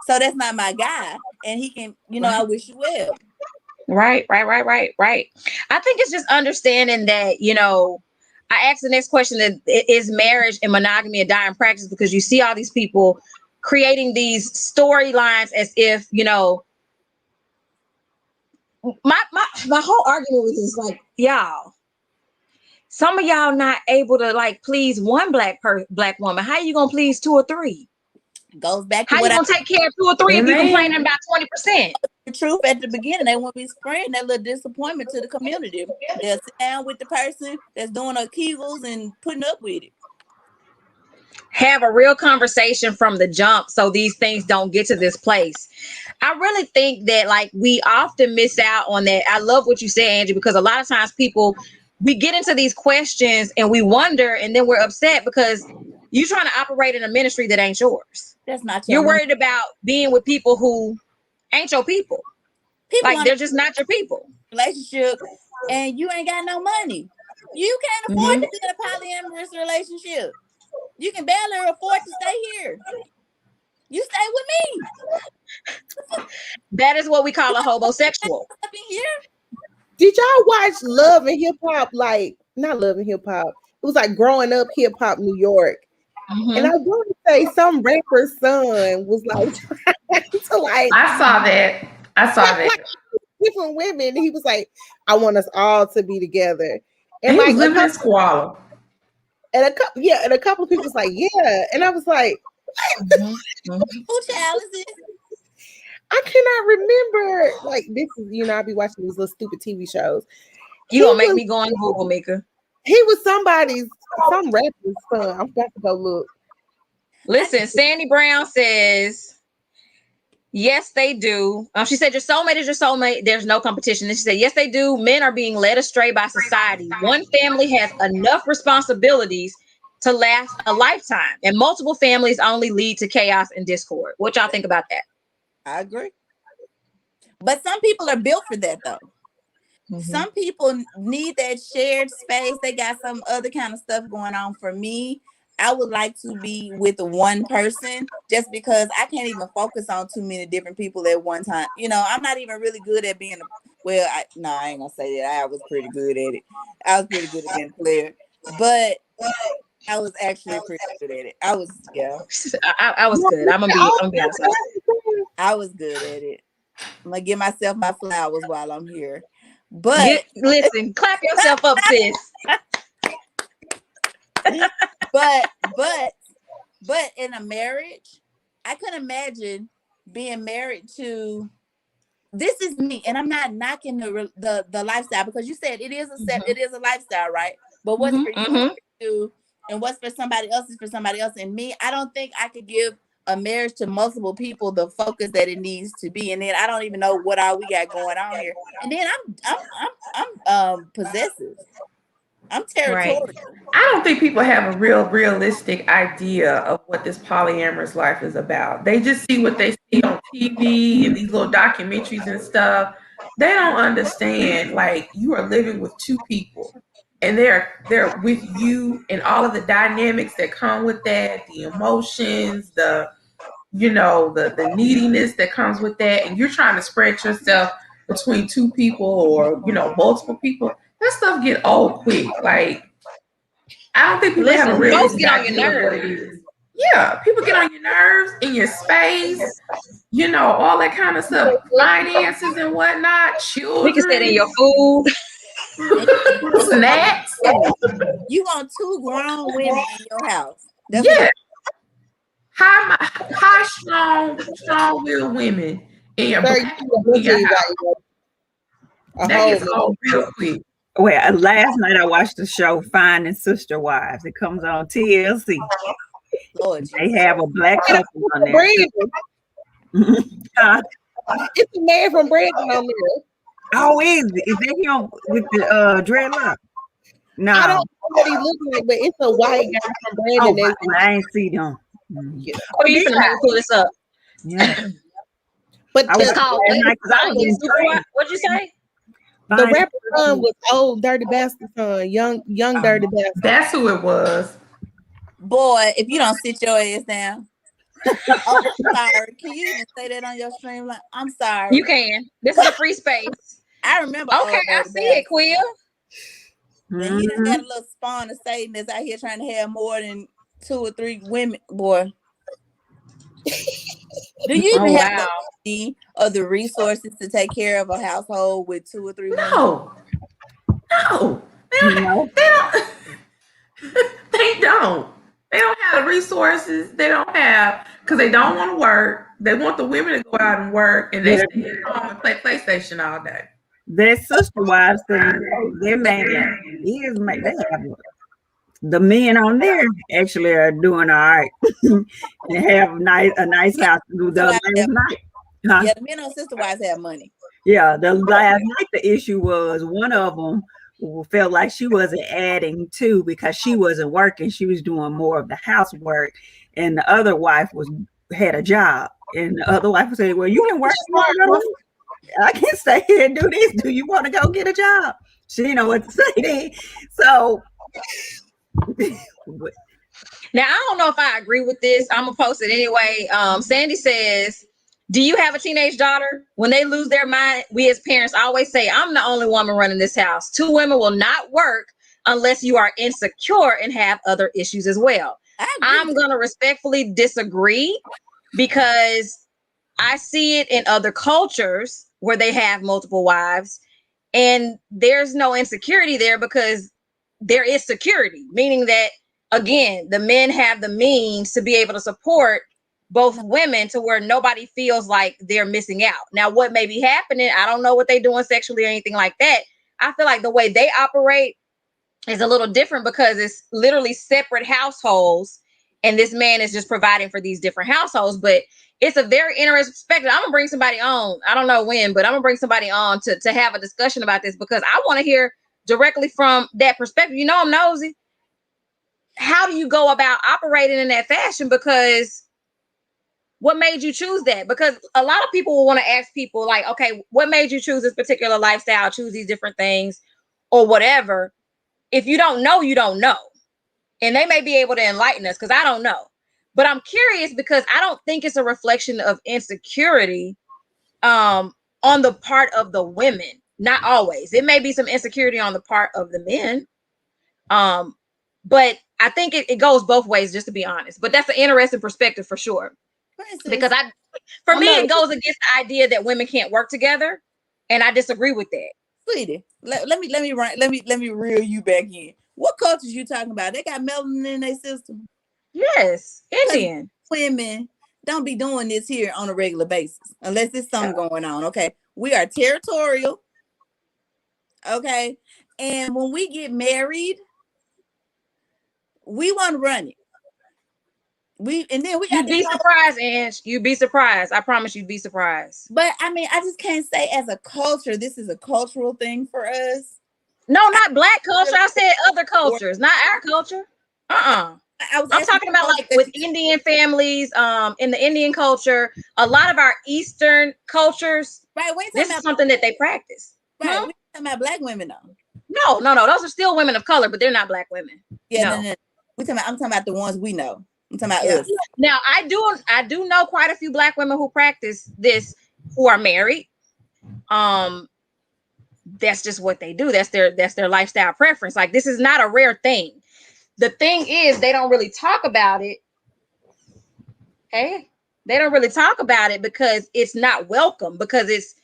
So that's not my guy. And he can, I wish you well. Right. I think it's just understanding that, I asked the next question, that is marriage and monogamy a dying practice? Because you see all these people creating these storylines as if, my whole argument with this is like, y'all, some of y'all not able to like please one black woman. How you gonna please 2 or 3? Goes back to how you gonna take care of 2 or 3 if you complaining about 20%? The truth at the beginning, they won't be spraying that little disappointment to the community. They'll sit down with the person that's doing her kegels and putting up with it. Have a real conversation from the jump so these things don't get to this place. I really think that like we often miss out on that. I love what you said, Angie, because a lot of times we get into these questions and we wonder, and then we're upset because you're trying to operate in a ministry that ain't yours. That's not your You're worried about being with people who ain't your people. Like they're just not your people. Relationship, and you ain't got no money. You can't afford to be in a polyamorous relationship. You can barely afford to stay here. You stay with me. That is what we call a homosexual. Did y'all watch Love and Hip Hop? Like, not Love and Hip Hop. It was like Growing Up Hip Hop New York. And I want to say some rapper's son was like trying to like. I saw that. Like, different women. He was like, I want us all to be together. And like, living in squalor. And a couple of people was like, yeah. And I was like, who child is this? I cannot remember. Like, this is, I be watching these little stupid TV shows. You gonna make me go on Google, Mika. He was some rapper's son. I'm about to go look. Listen, Sandy Brown says, yes, they do. She said, your soulmate is your soulmate. There's no competition. And she said, yes, they do. Men are being led astray by society. One family has enough responsibilities to last a lifetime, and multiple families only lead to chaos and discord. What y'all think about that? I agree. But some people are built for that, though. Some people need that shared space. They got some other kind of stuff going on. For me, I would like to be with one person just because I can't even focus on too many different people at one time. I'm not even really good at being I ain't gonna say that. I was pretty good at it. I was pretty good at being a player, but I was actually pretty good at it. I was good. I'm gonna be honest. I was good at it. I'm gonna give myself my flowers while I'm here. But listen, clap yourself up, sis. but in a marriage, I could imagine being married to. This is me, and I'm not knocking the lifestyle, because you said it is it is a lifestyle, right? But what's for you and what's for somebody else is for somebody else. And me, I don't think I could give a marriage to multiple people the focus that it needs to be, and then I don't even know what all we got going on here. And then I'm possessive. I'm territorial. Right. I don't think people have a realistic idea of what this polyamorous life is about. They just see what they see on TV and these little documentaries and stuff. They don't understand, like, you are living with 2 people, and they're with you, and all of the dynamics that come with that, the emotions, the neediness that comes with that, and you're trying to spread yourself between 2 people or multiple people. that stuff get old quick. Like, I don't think people have a real folks get on your idea of what it is. Yeah, people get on your nerves, in your space, you know, all that kind of stuff, finances and whatnot, children. We can say in your food. Snacks. You want 2 grown women in your house. That's yeah. High strong-willed women in your, Sir, in your house. That gets old real quick. Well, last night I watched the show Finding Sister Wives. It comes on TLC. Lord, they have a black couple on there. It's a man from Brandon on there. Oh, is that him with the dreadlock? No, I don't know what he looks like, but it's a white guy from Brandon. Oh, I ain't see them. Yeah. Oh, you finna make me pull this up. Yeah, but it's called what'd you say? The rapper son was old Dirty Bastard son, young Dirty Bastard. That's who it was. Boy, if you don't sit your ass down. Oh, sorry. Can you even say that on your stream? Like, I'm sorry. You can. This is a free space. I remember. Okay, I see it, Quill. And he done got a little spawn of Satan that's out here trying to have more than 2 or 3 women. Boy, do you even have the money or the resources to take care of a household with 2 or 3 women? No. They don't. They don't. They don't have the resources. They don't have, because they don't want to work. They want the women to go out and work, and they stay at home and play PlayStation all day. Their sister wives thing, their man is they have the men on there actually are doing all right. They have a nice house to do the last night. Huh? Yeah, the men on sister wives have money. Yeah, the last night the issue was one of them felt like she wasn't adding to because she wasn't working. She was doing more of the housework, and the other wife had a job. And the other wife said, "Well, you can work tomorrow. I can stay here and do this. Do you want to go get a job?" She didn't know what to say then. So now I don't know if I agree with this. I'm gonna post it anyway. Sandy says, do you have a teenage daughter? When they lose their mind, we as parents always say, I'm the only woman running this house. 2 women will not work unless you are insecure and have other issues as well. I'm going to respectfully disagree because I see it in other cultures where they have multiple wives and there's no insecurity there because there is security, meaning that, again, the men have the means to be able to support both women to where nobody feels like they're missing out. Now, what may be happening, I don't know what they're doing sexually or anything like that. I feel like the way they operate is a little different because it's literally separate households and this man is just providing for these different households. But it's a very interesting perspective. I'm gonna bring somebody on. I don't know when, but I'm gonna bring somebody on to have a discussion about this because I want to hear directly from that perspective. You know, I'm nosy. How do you go about operating in that fashion? Because what made you choose that? Because a lot of people will want to ask people like, okay, what made you choose this particular lifestyle, choose these different things or whatever? If you don't know, you don't know. And they may be able to enlighten us because I don't know. But I'm curious because I don't think it's a reflection of insecurity on the part of the women. Not always. It may be some insecurity on the part of the men. But I think it goes both ways, just to be honest. But that's an interesting perspective for sure. Because for me, it goes against the idea that women can't work together, and I disagree with that. Sweetie, let me reel you back in. What cultures you talking about? They got melanin in their system. Yes, Indian women don't be doing this here on a regular basis unless there's something going on. Okay, we are territorial. Okay, and when we get married, we want to run it. You'd be surprised, Ange. You'd be surprised. I promise you'd be surprised. But I mean, I just can't say as a culture, this is a cultural thing for us. No, not black culture. I said other cultures, not our culture. I'm talking about like with Indian families, in the Indian culture, a lot of our Eastern cultures. Right. This is something that they practice. Right. Hmm? We're talking about black women though. No. Those are still women of color, but they're not black women. Yeah, no. I'm talking about the ones we know. I'm talking about us. Now, I do know quite a few black women who practice this who are married. that's just what they do. That's their lifestyle preference. Like, this is not a rare thing. The thing is, they don't really talk about it. Hey, they don't really talk about it because it's not welcome, because it's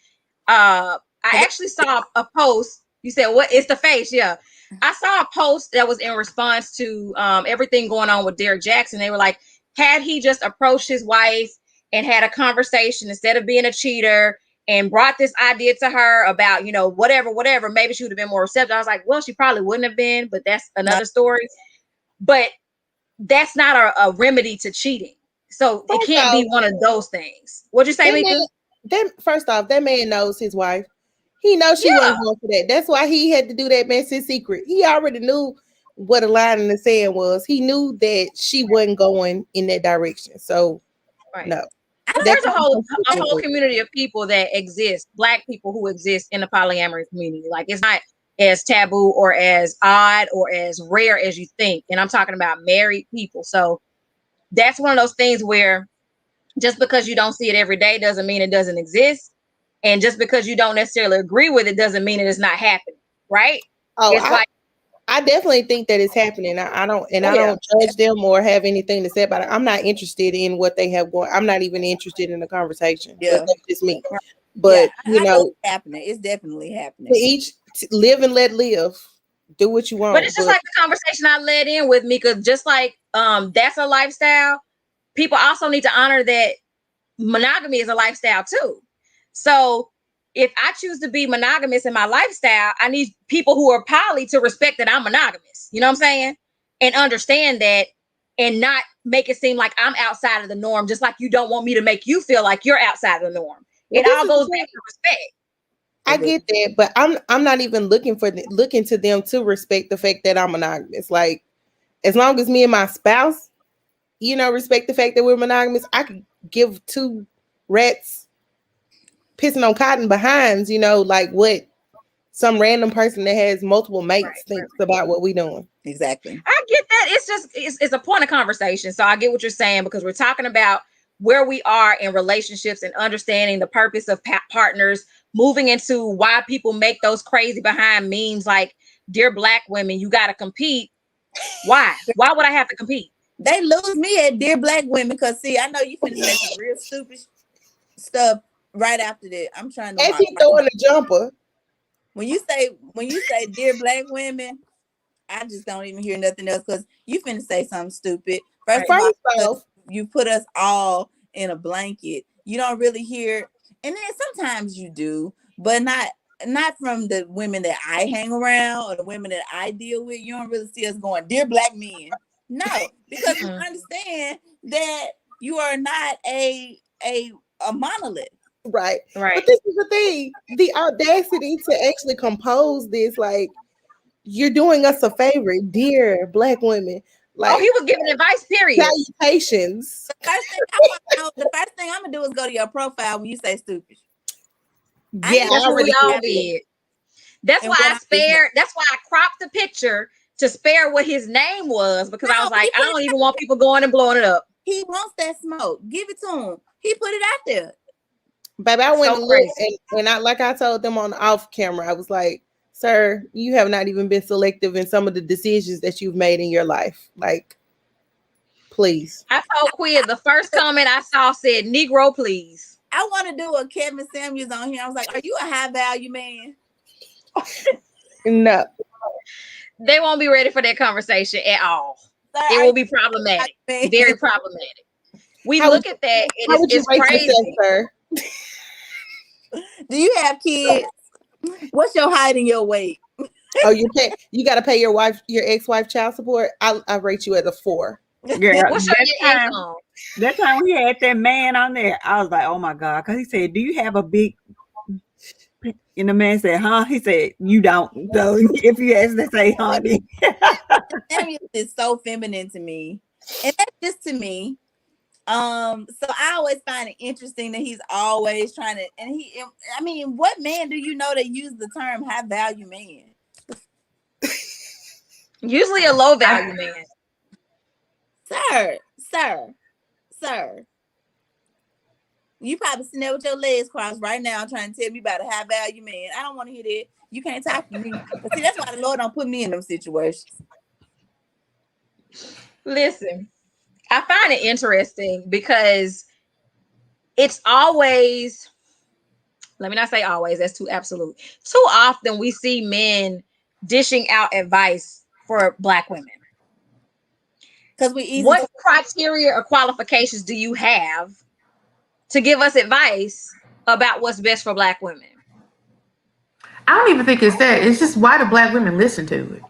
I actually saw a post. You said what? It's the face. Yeah. I saw a post that was in response to everything going on with Derek Jackson. They were like, had he just approached his wife and had a conversation instead of being a cheater and brought this idea to her about, you know, whatever, maybe she would have been more receptive. I was like, well, she probably wouldn't have been, but that's another story. But that's not a remedy to cheating. So it can't be one of those things. What'd you say, Mika? First off, that man knows his wife. He knows she wasn't going for that. That's why he had to do that mess in secret. He already knew what a line in the sand was. He knew that she wasn't going in that direction. So, no. There's a whole community of people that exist, Black people who exist in the polyamory community. Like, it's not as taboo or as odd or as rare as you think. And I'm talking about married people. So that's one of those things where just because you don't see it every day doesn't mean it doesn't exist. And just because you don't necessarily agree with it doesn't mean it is not happening. Right? Oh, I definitely think that it's happening. I don't judge them or have anything to say about it. I'm not interested in what they have going. I'm not even interested in the conversation. Yeah, but that's just me. But you know, it's happening. It's definitely happening. To each live and let live. Do what you want. But it's just like the conversation I led in with, Mika. Just like that's a lifestyle. People also need to honor that monogamy is a lifestyle too. So if I choose to be monogamous in my lifestyle, I need people who are poly to respect that I'm monogamous. You know what I'm saying? And understand that, and not make it seem like I'm outside of the norm, just like you don't want me to make you feel like you're outside of the norm. It all goes back to respect. I get that, but I'm not even looking to them to respect the fact that I'm monogamous. Like, as long as me and my spouse, you know, respect the fact that we're monogamous, I could give two rats pissing on cotton behinds, you know, like what some random person that has multiple mates thinks about what we doing. Exactly. I get that. It's just it's a point of conversation. So I get what you're saying, because we're talking about where we are in relationships and understanding the purpose of partners, moving into why people make those crazy behind memes like, dear Black women, you got to compete. Why would I have to compete? They lose me at dear Black women, because see, I know you finna say some real stupid stuff right after that. I'm trying to as he throwing a jumper. When you say dear Black women, I just don't even hear nothing else, because you finna say something stupid. First of all, you put us all in a blanket. You don't really hear, and then sometimes you do, but not from the women that I hang around or the women that I deal with. You don't really see us going, dear Black men. No, because you understand that you are not a monolith. Right. But this is the thing, the audacity to actually compose this, like, you're doing us a favor, dear Black women. Like, he was giving advice, period. Salutations. The first thing I'm gonna do is go to your profile when you say stupid. Yeah, that's what we all did. That's why I cropped the picture to spare what his name was, because I was like, I don't even want people going and blowing it up. He wants that smoke. Give it to him. He put it out there. Baby, I went and looked, and I, like I told them on off camera, I was like, sir, you have not even been selective in some of the decisions that you've made in your life. Like, please. I told Quia, the first comment I saw said, Negro, please. I want to do a Kevin Samuels on here. I was like, are you a high value man? No. They won't be ready for that conversation at all. It will be problematic. Very problematic. We look at that, and it's crazy. Yourself, sir? Do you have kids? What's your height and your weight? Oh, you got to pay your ex-wife child support. I rate you at a 4. Girl, what's your income? That time we had that man on there, I was like, oh my God, because he said, do you have a big? And the man said, huh? He said, you don't. So if you ask to say, honey. Samuel is so feminine to me, and that's just to me. So I always find it interesting that he's always trying to, and I mean, what man do you know that use the term high value man? Usually a low value man. Sir. You probably sitting there with your legs crossed right now trying to tell me about a high value man. I don't want to hear that. You can't talk to me. But see, that's why the Lord don't put me in them situations. Listen, I find it interesting because it's always, let me not say always, that's too absolute. Too often we see men dishing out advice for Black women. Because we easy. What criteria or qualifications do you have to give us advice about what's best for Black women? I don't even think it's that. It's just why do Black women listen to it?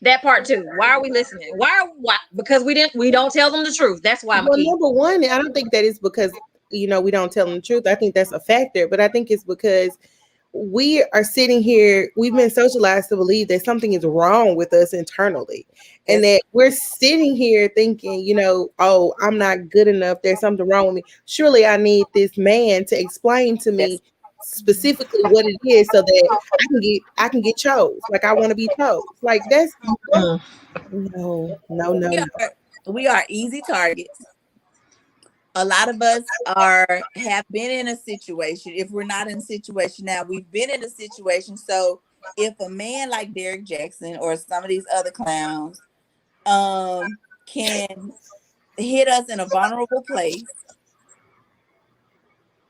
That part too. Why are we listening? Why? Because we don't tell them the truth. That's why. Well, number one, I don't think that is because we don't tell them the truth. I think that's a factor, but I think it's because we are sitting here. We've been socialized to believe that something is wrong with us internally, and that we're sitting here thinking, oh, I'm not good enough. There's something wrong with me. Surely I need this man to explain to me specifically what it is so that I can get chose. Like I want to be chose. Like that's no. We are easy targets. A lot of us have been in a situation. If we're not in a situation now, we've been in a situation. So if a man like Derek Jackson or some of these other clowns can hit us in a vulnerable place,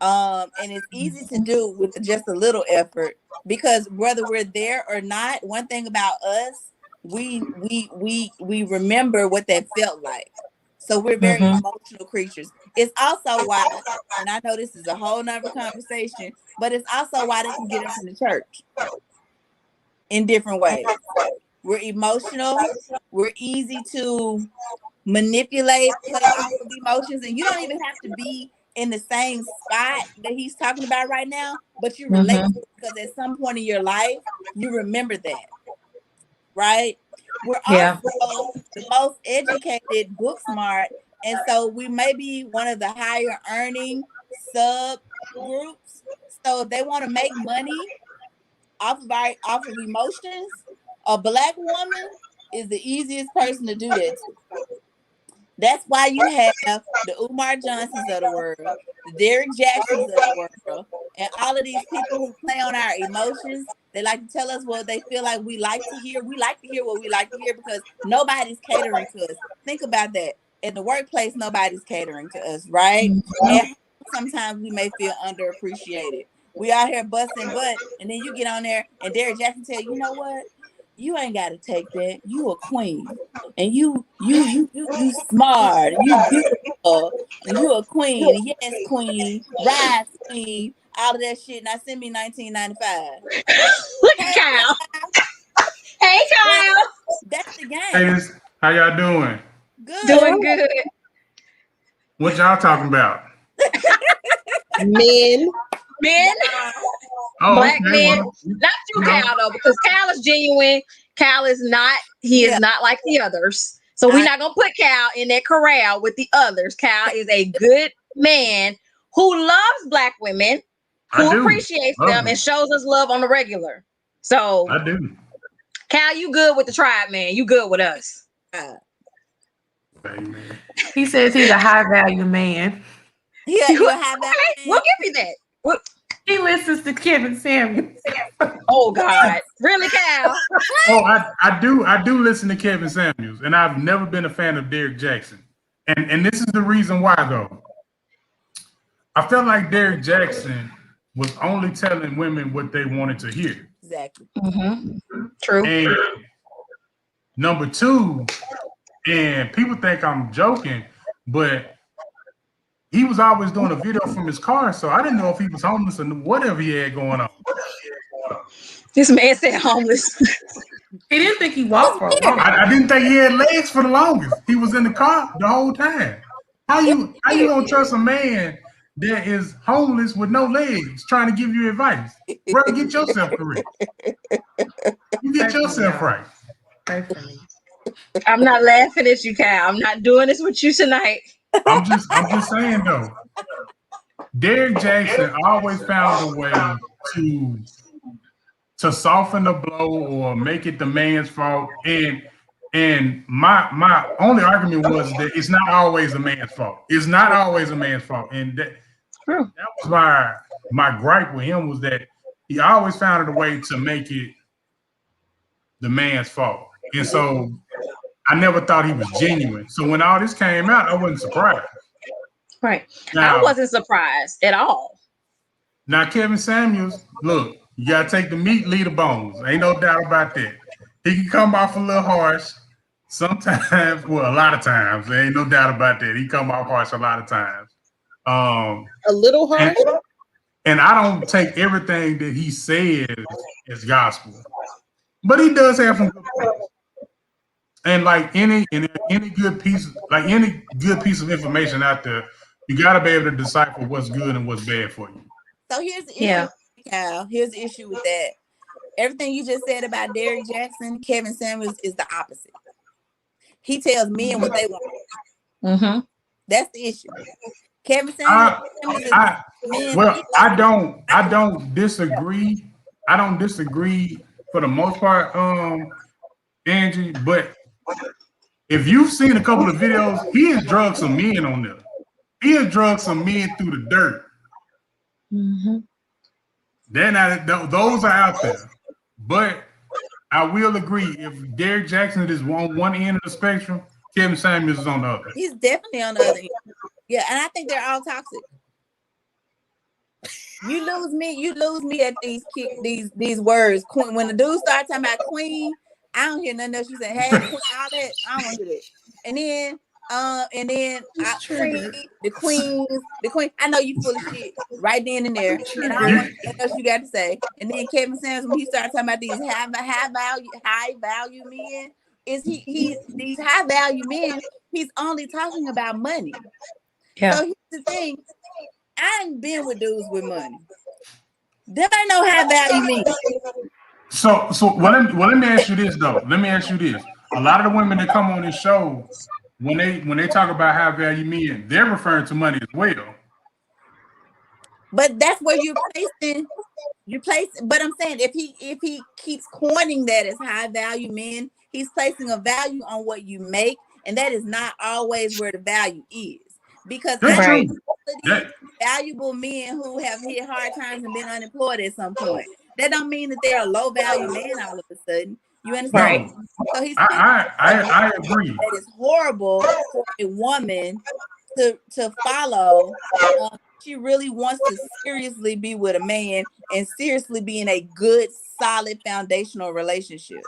and it's easy to do with just a little effort, because whether we're there or not, one thing about us, we remember what that felt like. So we're very emotional creatures. It's also why, and I know this is a whole nother conversation, but it's also why they can get us in the church in different ways. We're emotional. We're easy to manipulate, play off of emotions, and you don't even have to be in the same spot that he's talking about right now, but you relate to it because at some point in your life, you remember that, right? We're also the most educated, book smart, and so we may be one of the higher earning subgroups. So if they want to make money off of emotions, a Black woman is the easiest person to do that to. That's why you have the Umar Johnsons of the world, the Derek Jacksons of the world, and all of these people who play on our emotions. They like to tell us what they feel like we like to hear. We like to hear what we like to hear because nobody's catering to us. Think about that. In the workplace, nobody's catering to us, right? And sometimes we may feel underappreciated. We out here busting butt, and then you get on there, and Derek Jackson tell you know what? You ain't got to take that. You a queen, and you smart, and you beautiful, and you a queen. And yes, queen, rise, queen, all of that shit. Now send me 1995. Look at Kyle. Hey, Kyle. That's the game. Hey, how y'all doing? Good. Doing good. What y'all talking about? Men. Oh, Black okay, men. well, Not you, Kyle, though, because Kyle is genuine. Kyle is not. He is not like the others. So we're not gonna put Kyle in that corral with the others. Kyle is a good man who loves Black women, who appreciates them and shows us love on the regular. So I do. Kyle, you good with the tribe, man? You good with us? Amen. He says he's a high value man. Yeah, you a high value man? We'll give you that. He listens to Kevin Samuels. Oh God, really, Kyle? Oh, I do listen to Kevin Samuels, and I've never been a fan of Derek Jackson. And this is the reason why, though. I felt like Derek Jackson was only telling women what they wanted to hear. Exactly. True. And number two, and people think I'm joking, but he was always doing a video from his car, so I didn't know if he was homeless or whatever he had going on. This man said homeless. He didn't think he walked for a while. I didn't think he had legs for the longest. He was in the car the whole time. How you gonna trust a man that is homeless with no legs trying to give you advice? Brother, get yourself correct. You get yourself right. I'm not laughing at you, Kyle. I'm not doing this with you tonight. I'm just saying though. Derek Jackson always found a way to soften the blow or make it the man's fault. And And my only argument was that it's not always a man's fault. It's not always a man's fault. And that was my gripe with him was that he always found a way to make it the man's fault. And so I never thought he was genuine. So when all this came out, I wasn't surprised. Right. Now, I wasn't surprised at all. Now, Kevin Samuels, look, you got to take the meat, leave the bones. Ain't no doubt about that. He can come off a little harsh sometimes. Well, a lot of times. There ain't no doubt about that. He come off harsh a lot of times. A little harsh? And I don't take everything that he says as gospel. But he does have some good points. And like any good piece of information out there, you got to be able to decipher what's good and what's bad for you. So here's the issue, Kyle. Here's the issue with that. Everything you just said about Derrick Jackson, Kevin Samuels is the opposite. He tells men what they want. Mm-hmm. That's the issue. Kevin Samuels. I don't disagree. I don't disagree for the most part, Angie. But if you've seen a couple of videos, he has drugged some men on there. He has drugged some men through the dirt. Mm-hmm. Those are out there. But I will agree, if Derrick Jackson is on one end of the spectrum, Kevin Samuels is on the other. He's definitely on the other end. Yeah, and I think they're all toxic. You lose me at these words. Queen, when the dude starts talking about queen, I don't hear nothing else you say. Hey, queen, all that, I don't hear that. And then the queen. I know you full of shit right then and there, and I don't want what else you got to say. And then Kevin Samuels, when he started talking about these high value men, these high value men? He's only talking about money. Yeah. So here's the thing: I ain't been with dudes with money. Them ain't no high value men. So let me ask you this though. Let me ask you this: a lot of the women that come on this show, when they talk about high value men, they're referring to money as well. But that's where you're placing. But I'm saying if he keeps coining that as high value men, he's placing a value on what you make, and that is not always where the value is. Because valuable men who have hit hard times and been unemployed at some point, that don't mean that they're a low value man all of a sudden. You understand? Right. So he's I agree. That is horrible for a woman to follow. She really wants to seriously be with a man and seriously be in a good, solid, foundational relationship.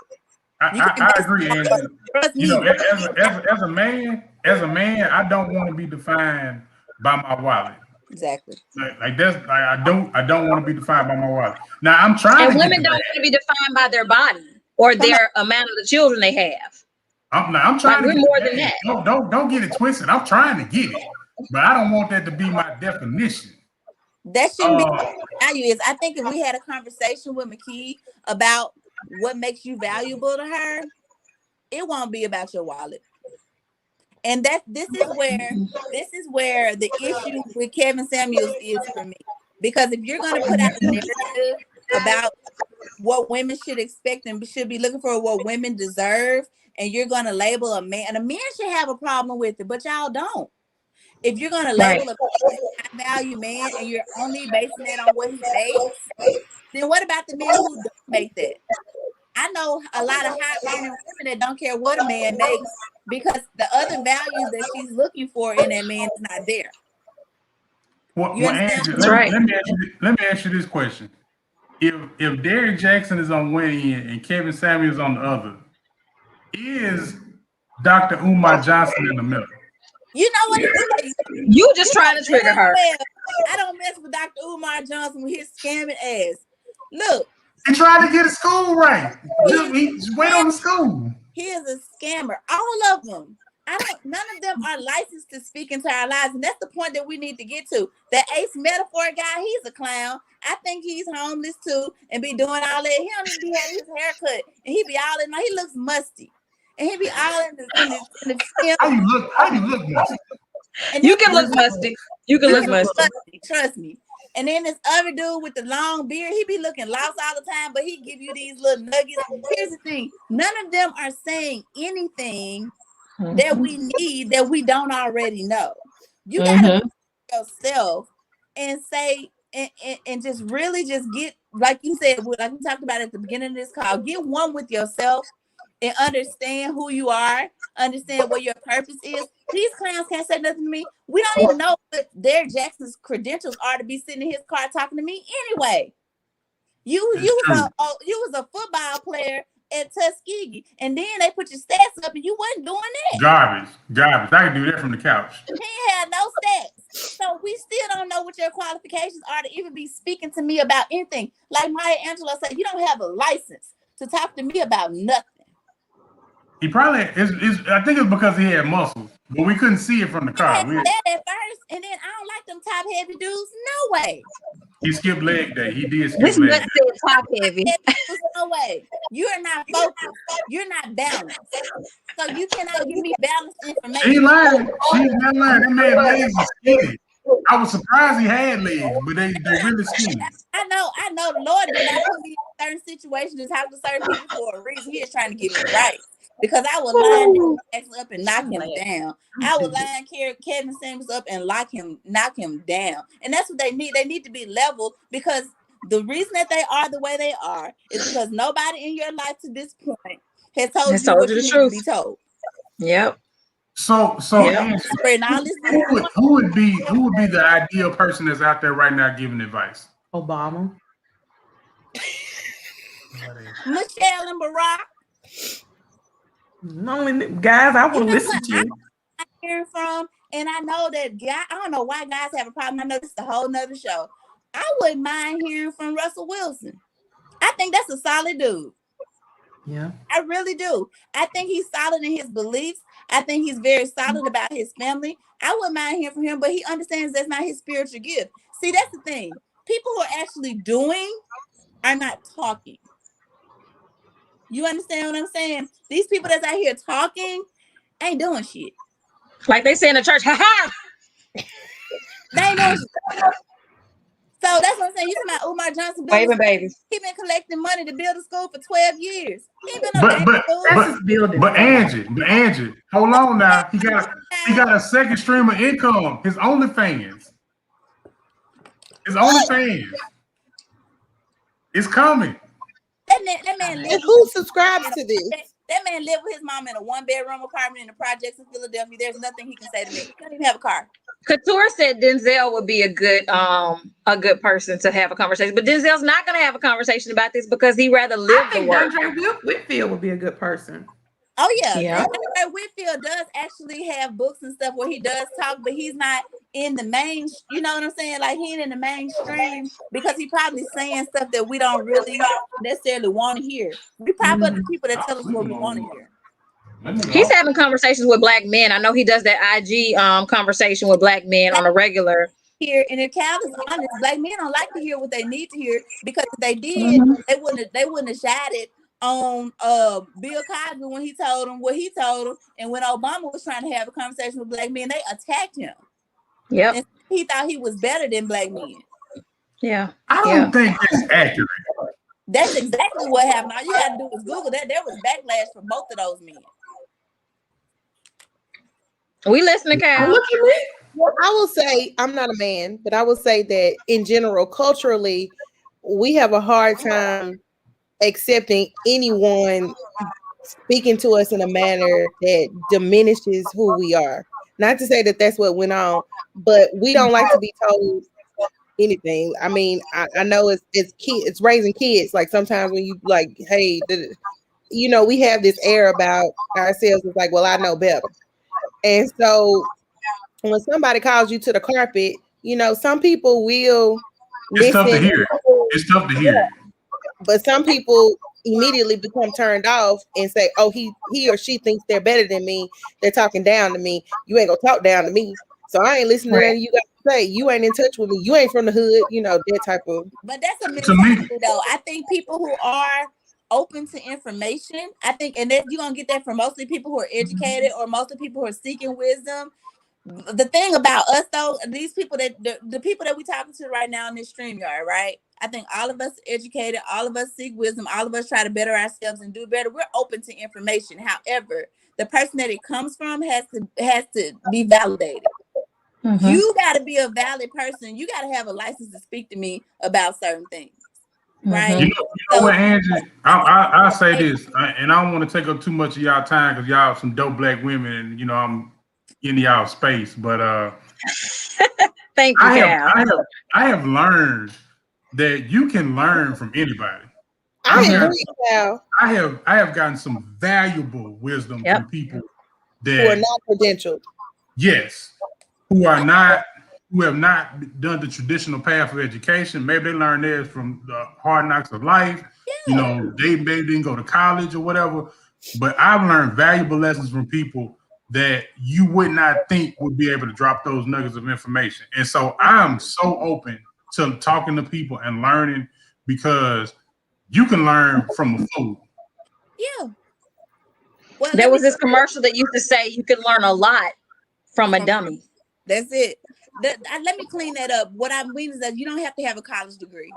I agree, Angie. You know, as a man, I don't want to be defined by my wallet. Exactly. Like that's I don't want to be defined by my wallet. Now I'm trying. And women don't want to be defined by their body or their amount of the children they have. I'm trying. We're more than that. Don't get it twisted. I'm trying to get it, but I don't want that to be my definition. That shouldn't be what value is. I think if we had a conversation with Mckee about what makes you valuable to her, it won't be about your wallet. And this is where the issue with Kevin Samuels is for me. Because if you're going to put out a narrative about what women should expect and should be looking for, what women deserve, and you're going to label a man, and a man should have a problem with it, but y'all don't. If you're going to label a high value man and you're only basing it on what he makes, then what about the men who don't make that? I know a lot of high earning women that don't care what a man makes because the other values that she's looking for in that man is not there. Well, Angie, let me ask you this question: If Derrick Jackson is on one end and Kevin Samuels on the other, is Dr. Umar Johnson in the middle? You know what? You just trying to trigger her. I don't mess with Dr. Umar Johnson with his scamming ass. Look. He tried to get his school right. Just wait on the school. He is a scammer. All of them. None of them are licensed to speak into our lives. And that's the point that we need to get to. That Ace Metaphor guy, he's a clown. I think he's homeless too and be doing all that. He don't even be having his haircut. And he be all in, he looks musty. And he be all in the skin. How you look musty? And you can look musty. You can look musty. Trust me. And then this other dude with the long beard, he be looking lost all the time, but he give you these little nuggets. Here's the thing. None of them are saying anything that we need that we don't already know. You got to yourself and say, and just really just get, like you said, like we talked about at the beginning of this call, get one with yourself and understand who you are, understand what your purpose is. These clowns can't say nothing to me. We don't even know what Derek Jackson's credentials are to be sitting in his car talking to me anyway. You was a football player at Tuskegee, and then they put your stats up and you wasn't doing that. Garbage. I can do that from the couch. He had no stats. So we still don't know what your qualifications are to even be speaking to me about anything. Like Maya Angelou said, you don't have a license to talk to me about nothing. He probably is. I think it's because he had muscles, but we couldn't see it from the car. I had that at first, and then I don't like them top heavy dudes. No way. He skipped leg day. He did skip leg day. Top heavy. No way. You are not focused. You're not balanced. So you cannot give me balanced information. She lying. She's not lying. That man's legs are skinny. I was surprised he had legs, but they really skinny. I know. The Lord did not put me in certain situations to talk to certain people for a reason. He is trying to get me right. Because I would line Jackson up and knock him down. I would line Kevin Samuels up and knock him down. And that's what they need. They need to be level, because the reason that they are the way they are is because nobody in your life to this point has told you what you need to be told. Yep. So Angela, who would be the ideal person that's out there right now giving advice? Obama. Michelle and Barack. No, guys, I want to listen to you. I'm hearing from, and I know that I don't know why guys have a problem. I know this is a whole nother show. I wouldn't mind hearing from Russell Wilson. I think that's a solid dude. Yeah. I really do. I think he's solid in his beliefs. I think he's very solid about his family. I wouldn't mind hearing from him, but he understands that's not his spiritual gift. See, that's the thing. People who are actually doing are not talking. You understand what I'm saying? These people that's out here talking ain't doing shit. Like they say in the church, ha. They ain't doing shit. So that's what I'm saying. You see my Umar Johnson baby babies. He been collecting money to build a school for 12 years. He ain't been but Angie, hold on now. He got a second stream of income. His OnlyFans. It's coming. That man and who subscribes to this? That man lived with his mom in a 1-bedroom apartment in the projects in Philadelphia. There's nothing he can say to me. He doesn't even have a car. Couture said Denzel would be a good person to have a conversation, but Denzel's not going to have a conversation about this because he rather live the work. Andre Whitfield would be a good person. Oh yeah. Andre Whitfield does actually have books and stuff where he does talk, but he's not in the main. You know what I'm saying? Like he ain't in the mainstream because he probably saying stuff that we don't really necessarily want to hear. We probably the people that tell us what we want to hear. He's having conversations with black men. I know he does that IG conversation with black men on a regular. Here, and if Cal is honest, black men don't like to hear what they need to hear, because if they did, they wouldn't have shouted on Bill Cosby when he told him what he told him, and when Obama was trying to have a conversation with black men, they attacked him. Yep. And he thought he was better than black men. Yeah. I don't think that's accurate. That's exactly what happened. All you got to do is Google that. There was backlash for both of those men. We listening, Cal. Look at me. I will say, I'm not a man, but I will say that in general, culturally, we have a hard time accepting anyone speaking to us in a manner that diminishes who we are. Not to say that that's what went on, but we don't like to be told anything. I mean, I know it's raising kids. Like sometimes when you like, hey, we have this air about ourselves. It's like, well, I know better. And so when somebody calls you to the carpet, some people will listen. It's tough to hear. But some people immediately become turned off and say, oh, he or she thinks they're better than me. They're talking down to me. You ain't gonna talk down to me. So I ain't listening to anything you got to say. You ain't in touch with me. You ain't from the hood, that type of. But that's a mentality, though. I think people who are open to information, I think, and then you're gonna get that from mostly people who are educated or mostly people who are seeking wisdom. the thing about us though, these people that the people that we talking to right now in this StreamYard, right? I think all of us educated, all of us seek wisdom, all of us try to better ourselves and do better. We're open to information. However, the person that it comes from has to be validated. Mm-hmm. You got to be a valid person. You got to have a license to speak to me about certain things. Right. You know what, Angie? I'll say this, and I don't want to take up too much of y'all time because y'all some dope black women, and you know I'm in y'all space. But thank you. I have learned that you can learn from anybody. I have gotten some valuable wisdom from people that who are not credentialed. Yes, who have not done the traditional path of education. Maybe they learned theirs from the hard knocks of life. Yeah. You know, they maybe didn't go to college or whatever. But I've learned valuable lessons from people that you would not think would be able to drop those nuggets of information. And so I'm so open to talking to people and learning because you can learn from a fool. Yeah. Well, there was this commercial that used to say you can learn a lot from a dummy. That's it. Let me clean that up. What I mean is that you don't have to have a college degree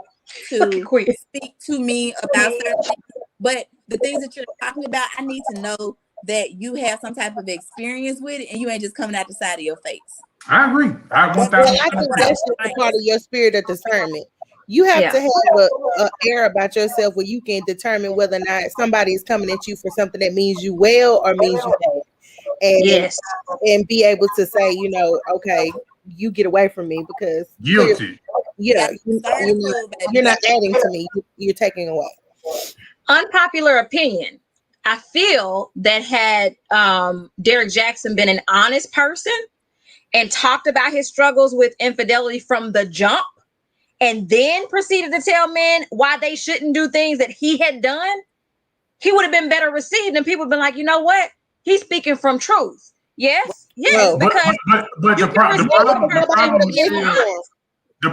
to speak to me about certain things. But the things that you're talking about, I need to know that you have some type of experience with it and you ain't just coming out the side of your face. I agree. I think that's just a part of your spirit of discernment. You have to have an air about yourself where you can determine whether or not somebody is coming at you for something that means you well or means you bad. And and be able to say, you know, okay, you get away from me because guilty. You're not adding to me, you're taking away. Unpopular opinion. I feel that had Derrick Jackson been an honest person and talked about his struggles with infidelity from the jump and then proceeded to tell men why they shouldn't do things that he had done, he would have been better received and people have been like, you know what? He's speaking from truth. Yes, because but the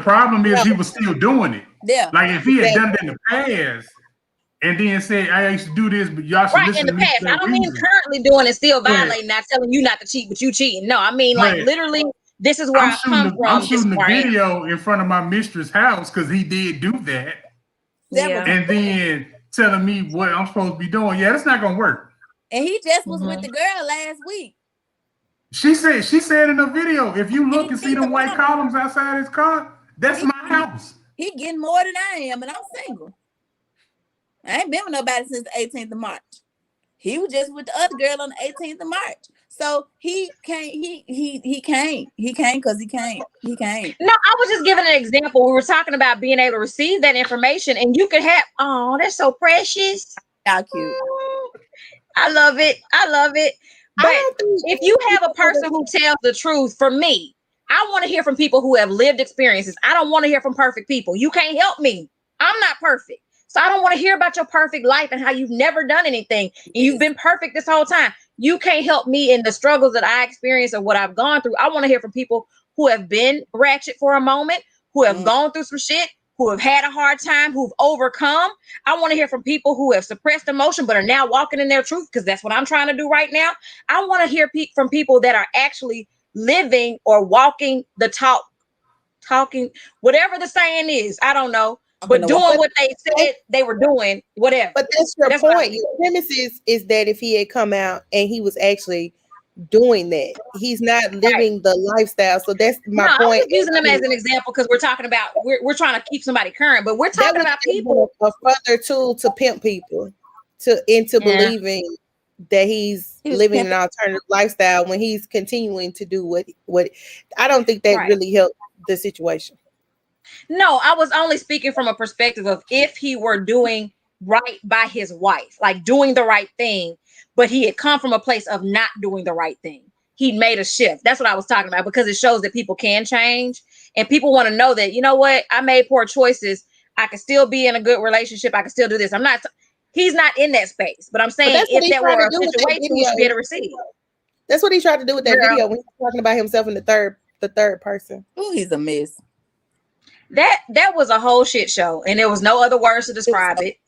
problem is he was still doing it. Yeah. Like if he had done it in the past and then said, I used to do this, but y'all should listen in the to me. past. I don't mean currently doing it, still violating, not telling you not to cheat, but you cheating. No, I mean like literally, this is where I come from. I'm shooting the video in front of my mistress' house because he did do that. Yeah. And then telling me what I'm supposed to be doing. Yeah, that's not gonna work. And he just was with the girl last week. She said in the video, if you look and see them white columns outside his car, that's my house. He getting more than I am, and I'm single. I ain't been with nobody since the 18th of March. He was just with the other girl on the 18th of March. So he can't because he can't. No, I was just giving an example. We were talking about being able to receive that information, and you could have, oh, that's so precious. How cute. I love it. But if you have a person who tells the truth, for me, I want to hear from people who have lived experiences. I don't want to hear from perfect people. You can't help me. I'm not perfect. So I don't want to hear about your perfect life and how you've never done anything. And you've been perfect this whole time. You can't help me in the struggles that I experience or what I've gone through. I want to hear from people who have been ratchet for a moment, who have gone through some shit, who have had a hard time, who've overcome. I want to hear from people who have suppressed emotion but are now walking in their truth, because that's what I'm trying to do right now. I want to hear from people that are actually living or walking the talk, talking, whatever the saying is. I don't know. But doing what they said they were doing, whatever. But that's your point. Your premise is that if he had come out and he was actually doing that, he's not living the lifestyle. So that's my point. I'm using them as an example because we're talking about we're trying to keep somebody current, but we're talking about people. A further tool to pimp people into believing that he's living an alternative lifestyle when he's continuing to do what I don't think that really helped the situation. No, I was only speaking from a perspective of if he were doing right by his wife, like doing the right thing, but he had come from a place of not doing the right thing. He'd made a shift. That's what I was talking about, because it shows that people can change and people want to know that, you know what, I made poor choices. I can still be in a good relationship. I can still do this. He's not in that space, but I'm saying if that were a situation, we should be able to receive. That's what he tried to do with that video when he was talking about himself in the third person. Oh, he's a mess. That was a whole shit show, and there was no other words to describe it.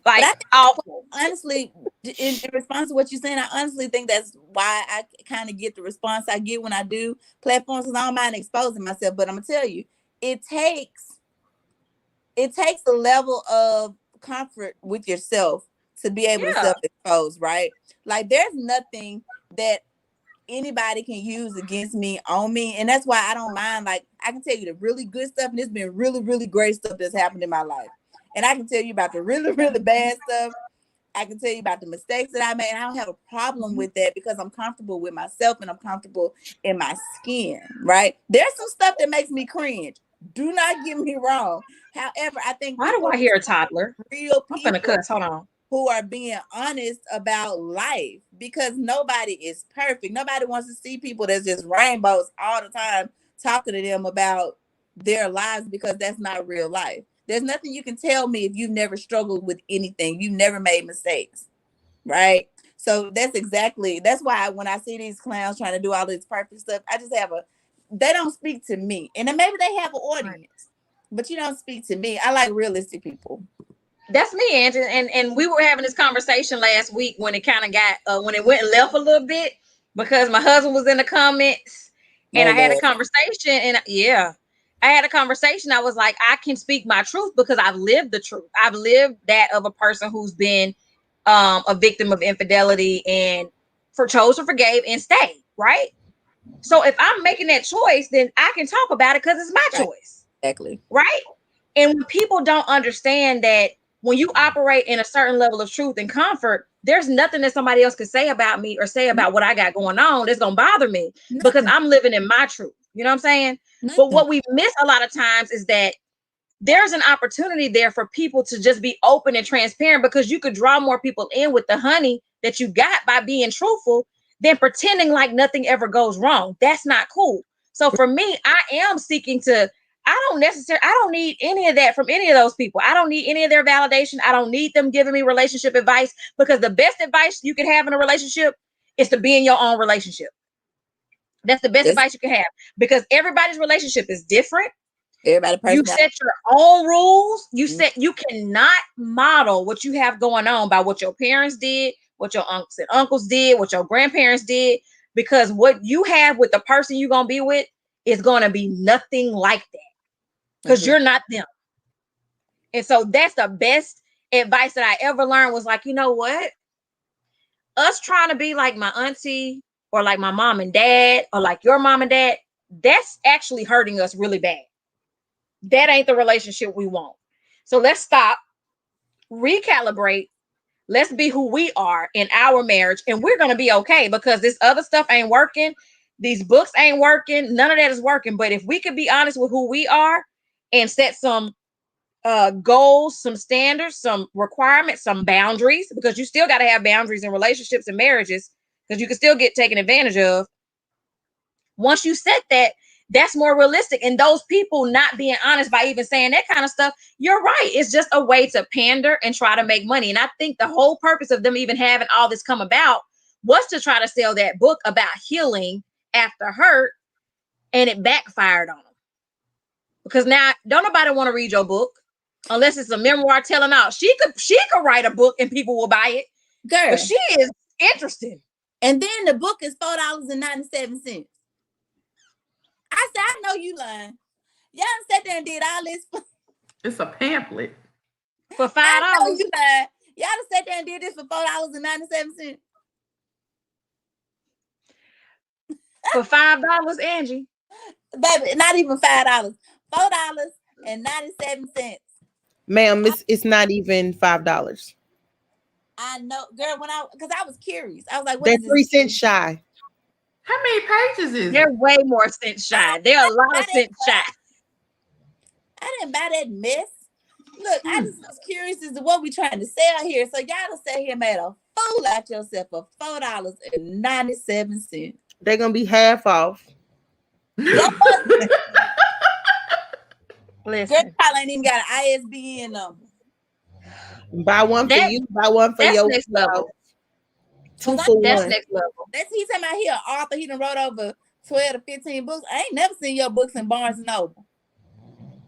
Like awful. Honestly, in response to what you're saying, I honestly think that's why I kind of get the response I get when I do platforms, because I don't mind exposing myself. But I'm gonna tell you, it takes a level of comfort with yourself to be able to self-expose, right? Like there's nothing that anybody can use against me on me, and that's why I don't mind. Like I can tell you the really good stuff, and it's been really, really great stuff that's happened in my life, and I can tell you about the really, really bad stuff. I can tell you about the mistakes that I made. I don't have a problem with that because I'm comfortable with myself and I'm comfortable in my skin, right? There's some stuff that makes me cringe. Do not get me wrong. However, I think why do I hear a toddler? Real I'm gonna cuss. Hold on. Who are being honest about life, because nobody is perfect. Nobody wants to see people that's just rainbows all the time talking to them about their lives, because that's not real life. There's nothing you can tell me if you've never struggled with anything. You've never made mistakes, right? So that's why when I see these clowns trying to do all this perfect stuff, I just they don't speak to me. And then maybe they have an audience, but you don't speak to me. I like realistic people. That's me, Angie. And we were having this conversation last week when it kind of got, when it went left a little bit, because my husband was in the comments and I had a conversation, and I had a conversation. I was like, I can speak my truth because I've lived the truth. I've lived that of a person who's been a victim of infidelity and chose to forgave and stayed, right? So if I'm making that choice, then I can talk about it because it's my choice. Exactly. Right? And when people don't understand that when you operate in a certain level of truth and comfort, there's nothing that somebody else can say about me or say about what I got going on that's going to bother me because I'm living in my truth. You know what I'm saying? But what we miss a lot of times is that there's an opportunity there for people to just be open and transparent, because you could draw more people in with the honey that you got by being truthful than pretending like nothing ever goes wrong. That's not cool. So for me, I am seeking to, I don't need any of that from any of those people. I don't need any of their validation. I don't need them giving me relationship advice, because the best advice you can have in a relationship is to be in your own relationship. That's the best advice you can have, because everybody's relationship is different. You set your own rules. You cannot model what you have going on by what your parents did, what your aunts and uncles did, what your grandparents did, because what you have with the person you're going to be with is going to be nothing like that, because you're not them. And so that's the best advice that I ever learned, was like, you know what? Us trying to be like my auntie or like my mom and dad or like your mom and dad, that's actually hurting us really bad. That ain't the relationship we want. So let's stop, recalibrate. Let's be who we are in our marriage, and we're going to be okay, because this other stuff ain't working. These books ain't working. None of that is working. But if we could be honest with who we are and set some goals, some standards, some requirements, some boundaries, because you still got to have boundaries in relationships and marriages, because you can still get taken advantage of. Once you set that, that's more realistic. And those people not being honest by even saying that kind of stuff, you're right. It's just a way to pander and try to make money. And I think the whole purpose of them even having all this come about was to try to sell that book about healing after hurt, and it backfired on them. Because now don't nobody want to read your book unless it's a memoir telling out. She could write a book and people will buy it. Girl, but she is interesting. And then the book is $4.97. I said, I know you lying. Y'all sat there and did all this. It's a pamphlet. For $5. I know you lying. Y'all sat there and did this for $4.97. For $5, Angie. Baby, not even $5. $4.97. Ma'am, it's not even $5. I know, girl, because I was curious. I was like, they're 3 cents shy. How many pages is They're way more cents shy. They're a lot of cents shy. I didn't buy that mess. Look, I just was curious as to what we trying to sell here. So y'all done sat here and made a fool out yourself for $4.97. They're gonna be half off. Listen, girl, probably ain't even got an ISBN number. Buy one for you, buy one for your next level. 2 for that's 1. Next level. He's talking about here, author. He done wrote over 12 to 15 books. I ain't never seen your books in Barnes & Noble.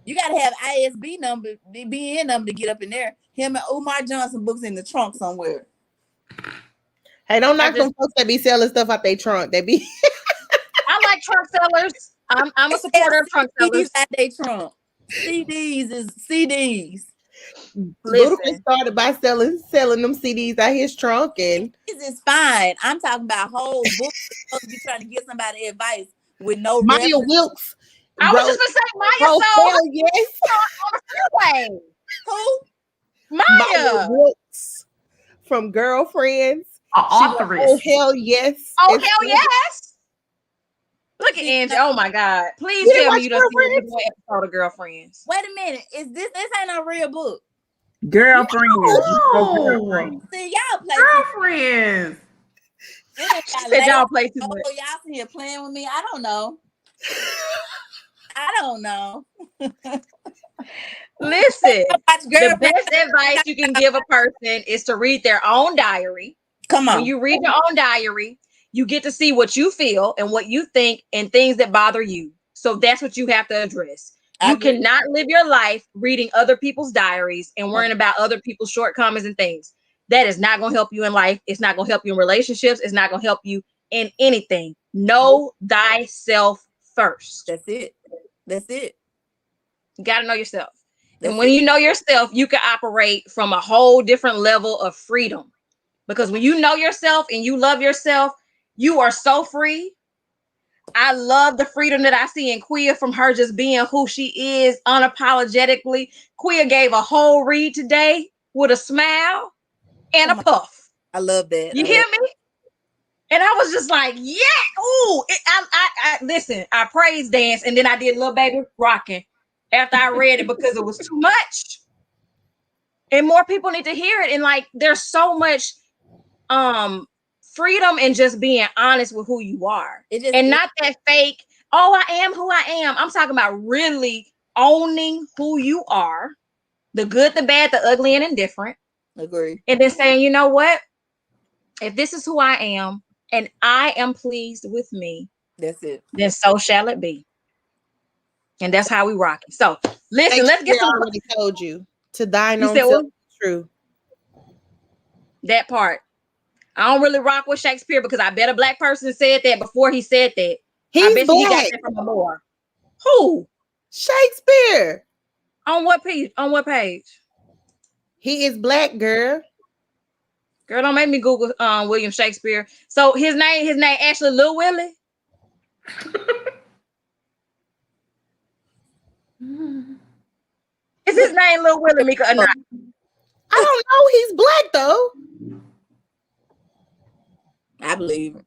You gotta have ISBN number to get up in there. Him and Umar Johnson books in the trunk somewhere. Hey, don't knock them folks that be selling stuff out their trunk. They be. I like trunk sellers. I'm a supporter of trunk sellers. CDs at their trunk. CDs is CDs. Ludacris started by selling them CDs out his trunk, and this is fine. I'm talking about whole books. Supposed to be trying to give somebody advice with no Maya reference. Wilkes. I was just gonna say Maya. So yes. on the freeway. Who? Maya Wilkes from Girlfriends. Authoress. Oh hell yes. Oh hell yes. Look at Angie. Oh my God. Please tell me you don't see the episode of Girlfriends. Wait a minute. Is this ain't no real book? Girlfriends. No. Girlfriends. See, y'all play Girlfriends. She said y'all play too much. Y'all sitting here playing with me. I don't know. I don't know. Listen, the best advice you can give a person is to read their own diary. Come on. When you read your own diary, you get to see what you feel and what you think and things that bother you. So that's what you have to address. You cannot live your life reading other people's diaries and worrying about other people's shortcomings and things. That is not going to help you in life. It's not going to help you in relationships. It's not going to help you in anything. Know thyself first. That's it. That's it. You got to know yourself. And when you know yourself, you can operate from a whole different level of freedom. Because when you know yourself and you love yourself, you are so free. I love the freedom that I see in Quia from her just being who she is unapologetically. Quia gave a whole read today with a smile and a puff. I love that. You hear me? And I was just like, yeah. Ooh, I listen, I praise dance and then I did Lil Baby Rocking after I read it because it was too much. And more people need to hear it. And like, there's so much freedom in just being honest with who you are. And not that fake, oh, I am who I am. I'm talking about really owning who you are, the good, the bad, the ugly, and indifferent. Agree. And then saying, you know what? If this is who I am and I am pleased with me, that's it. Then so shall it be. And that's how we rock it. So listen, let's get some. I already told you to thine own self true. That part. I don't really rock with Shakespeare because I bet a black person said that before he said that. He's I bet black. he got that from a more. Who? Shakespeare. On what page? On what page? He is black, girl. Girl, don't make me Google William Shakespeare. So his name actually Lil Willie. Is his name Lil Willie, Mika, or not? I don't know. He's black though. I believe it.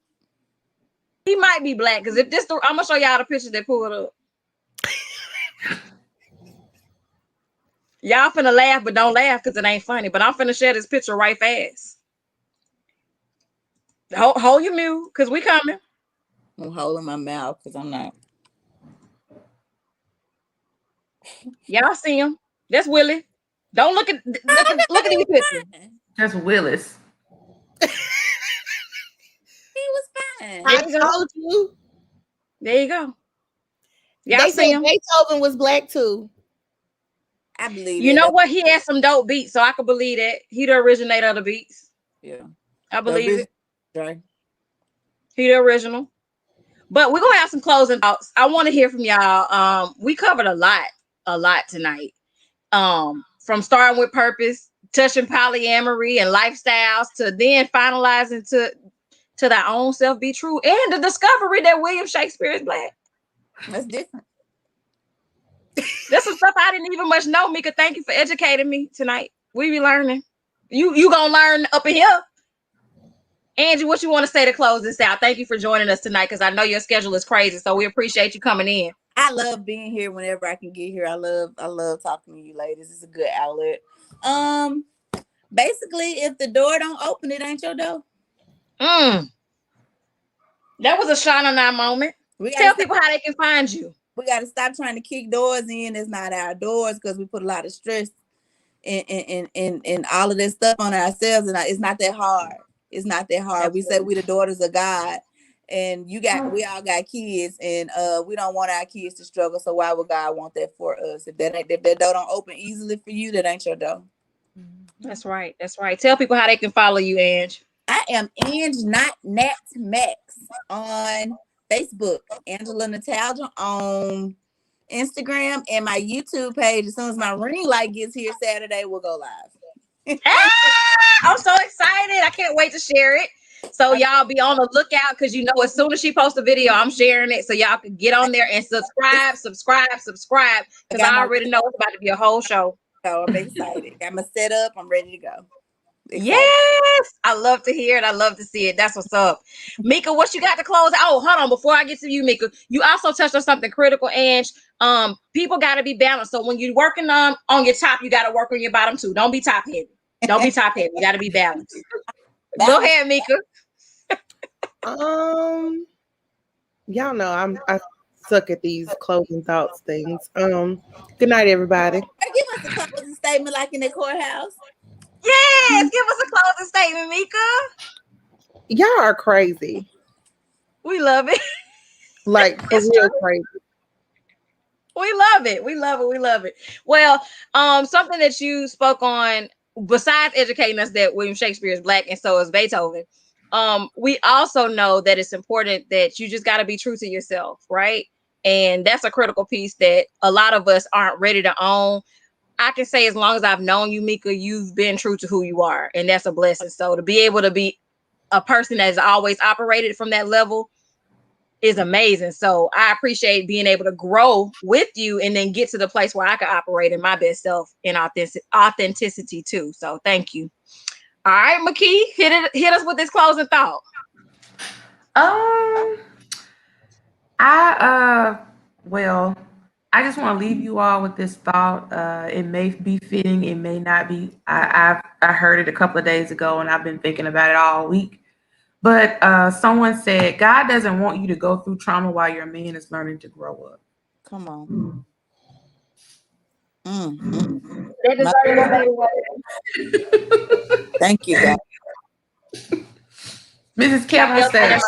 He might be black because if this, I'm gonna show y'all the picture they pulled up. Y'all finna laugh, but don't laugh because it ain't funny. But I'm finna share this picture right fast. Hold your mute because we coming. I'm holding my mouth because I'm not. Y'all see him? That's Willie. Don't look at these pictures. That's Willis. He was fine. I told you. There you go. Y'all they see said him? Beethoven was black too. I believe you know what? He had some dope beats, so I could believe that. He the originator of the beats. Yeah. I believe it. Right. He the original. But we're gonna have some closing thoughts. I want to hear from y'all. We covered a lot tonight. From starting with purpose, touching polyamory and lifestyles, to then finalizing to thy own self be true, and the discovery that William Shakespeare is black. That's different. That's some stuff I didn't even much know, Mika. Thank you for educating me tonight. We be learning. You gonna learn up in here. Angie, what you want to say to close this out? Thank you for joining us tonight because I know your schedule is crazy, so we appreciate you coming in. I love being here whenever I can get here. I love talking to you ladies. It's a good outlet. Basically, if the door don't open, it ain't your door. That was a shine on our moment. Tell people how they can find you. We got to stop trying to kick doors in. It's not our doors because we put a lot of stress and all of this stuff on ourselves, and it's not that hard. It's not that hard. Absolutely. We say we the daughters of God, and we all got kids, and we don't want our kids to struggle. So why would God want that for us? If that door don't open easily for you, that ain't your door. Mm-hmm. That's right. That's right. Tell people how they can follow you, Ange. I am Ange Not Nat Max on Facebook, Angela Natalia on Instagram, and my YouTube page. As soon as my ring light gets here Saturday, we'll go live. I'm so excited. I can't wait to share it. So y'all be on the lookout because you know as soon as she posts a video, I'm sharing it. So y'all can get on there and subscribe. Because I already know it's about to be a whole show. So I'm excited. Got my setup. I'm ready to go. Excited. Yes, I love to hear it. I love to see it. That's what's up. Mika, what you got to close? Oh, hold on. Before I get to you, Mika, you also touched on something critical, Ange. People got to be balanced. So when you're working on your top, you got to work on your bottom too. Don't be top heavy. Don't be top heavy. You got to be balanced. Go ahead, Mika. Y'all know I suck at these closing thoughts things. Good night, everybody. Give us a closing statement like in the courthouse. Yes, give us a closing statement, Mika. Y'all are crazy. We love it. Like for real crazy. We love it. We love it. We love it. Well, something that you spoke on, besides educating us that William Shakespeare is Black and so is Beethoven, we also know that it's important that you just got to be true to yourself, right? And that's a critical piece that a lot of us aren't ready to own. I can say as long as I've known you, Mika, you've been true to who you are, and that's a blessing. So to be able to be a person that has always operated from that level is amazing. So I appreciate being able to grow with you and then get to the place where I can operate in my best self and authenticity too. So thank you. All right, Mckee, hit us with this closing thought. I just want to leave you all with this thought. It may be fitting, it may not be. I heard it a couple of days ago and I've been thinking about it all week. But someone said, God doesn't want you to go through trauma while your man is learning to grow up. Come on. Thank you, God. Mrs. Kevin says,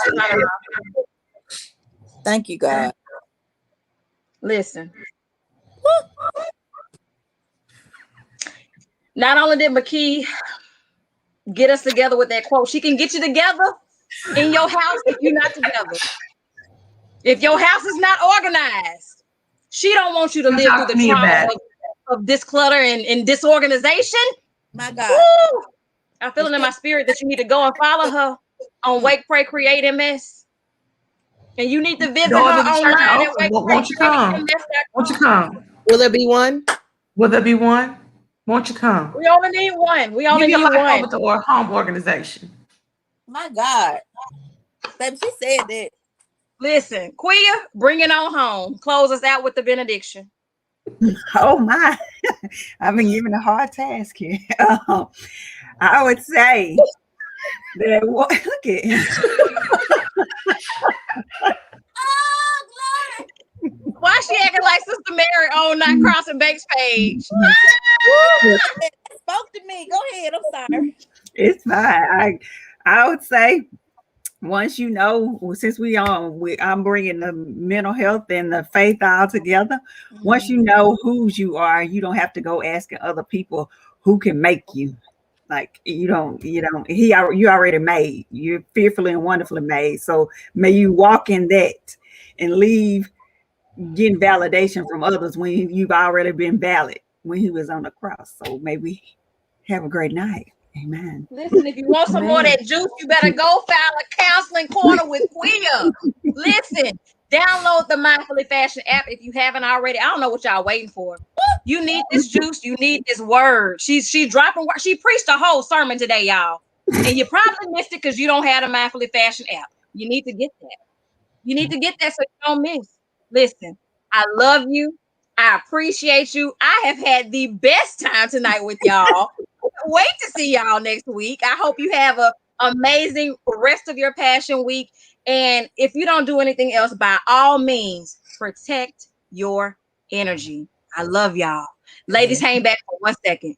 thank you, God. Listen. Not only did Mckee get us together with that quote, she can get you together in your house if you're not together. If your house is not organized, she don't want you to live through the trauma of disclutter and disorganization. My God. Woo! I feel it in my spirit that you need to go and follow her on Wake, Pray, Create MS. And you need to visit her online at Wake, Pray, Won't you come? Won't you come? Will there be one? Will there be one? Won't you come? We only need one. We only need one. With the home organization. My God. Baby, she said that. Listen, Quia, bring it on home. Close us out with the benediction. Oh my. I've been given a hard task here. I would say that look at Why she acting like Sister Mary on Not Crossing Banks page? Spoke to me. Go ahead. I'm sorry. It's fine. I would say once you know, since I'm bringing the mental health and the faith all together. Once you know whose you are, you don't have to go asking other people who can make you. Like you already made. You're fearfully and wonderfully made. So may you walk in that and leave getting validation from others when you've already been valid when he was on the cross. So maybe have a great night. Amen. Listen, if you want some more of that juice, you better go file a counseling corner with Quia. Listen, download the Mindfully Fashion app if you haven't already. I don't know what y'all waiting for. You need this juice. You need this word. She's dropping. She preached a whole sermon today, y'all, and you probably missed it because you don't have the Mindfully Fashion app. You need to get that. You need to get that so you don't miss. Listen, I love you. I appreciate you. I have had the best time tonight with y'all. Wait to see y'all next week. I hope you have an amazing rest of your Passion Week. And if you don't do anything else, by all means, protect your energy. I love y'all. Ladies, hang back for 1 second.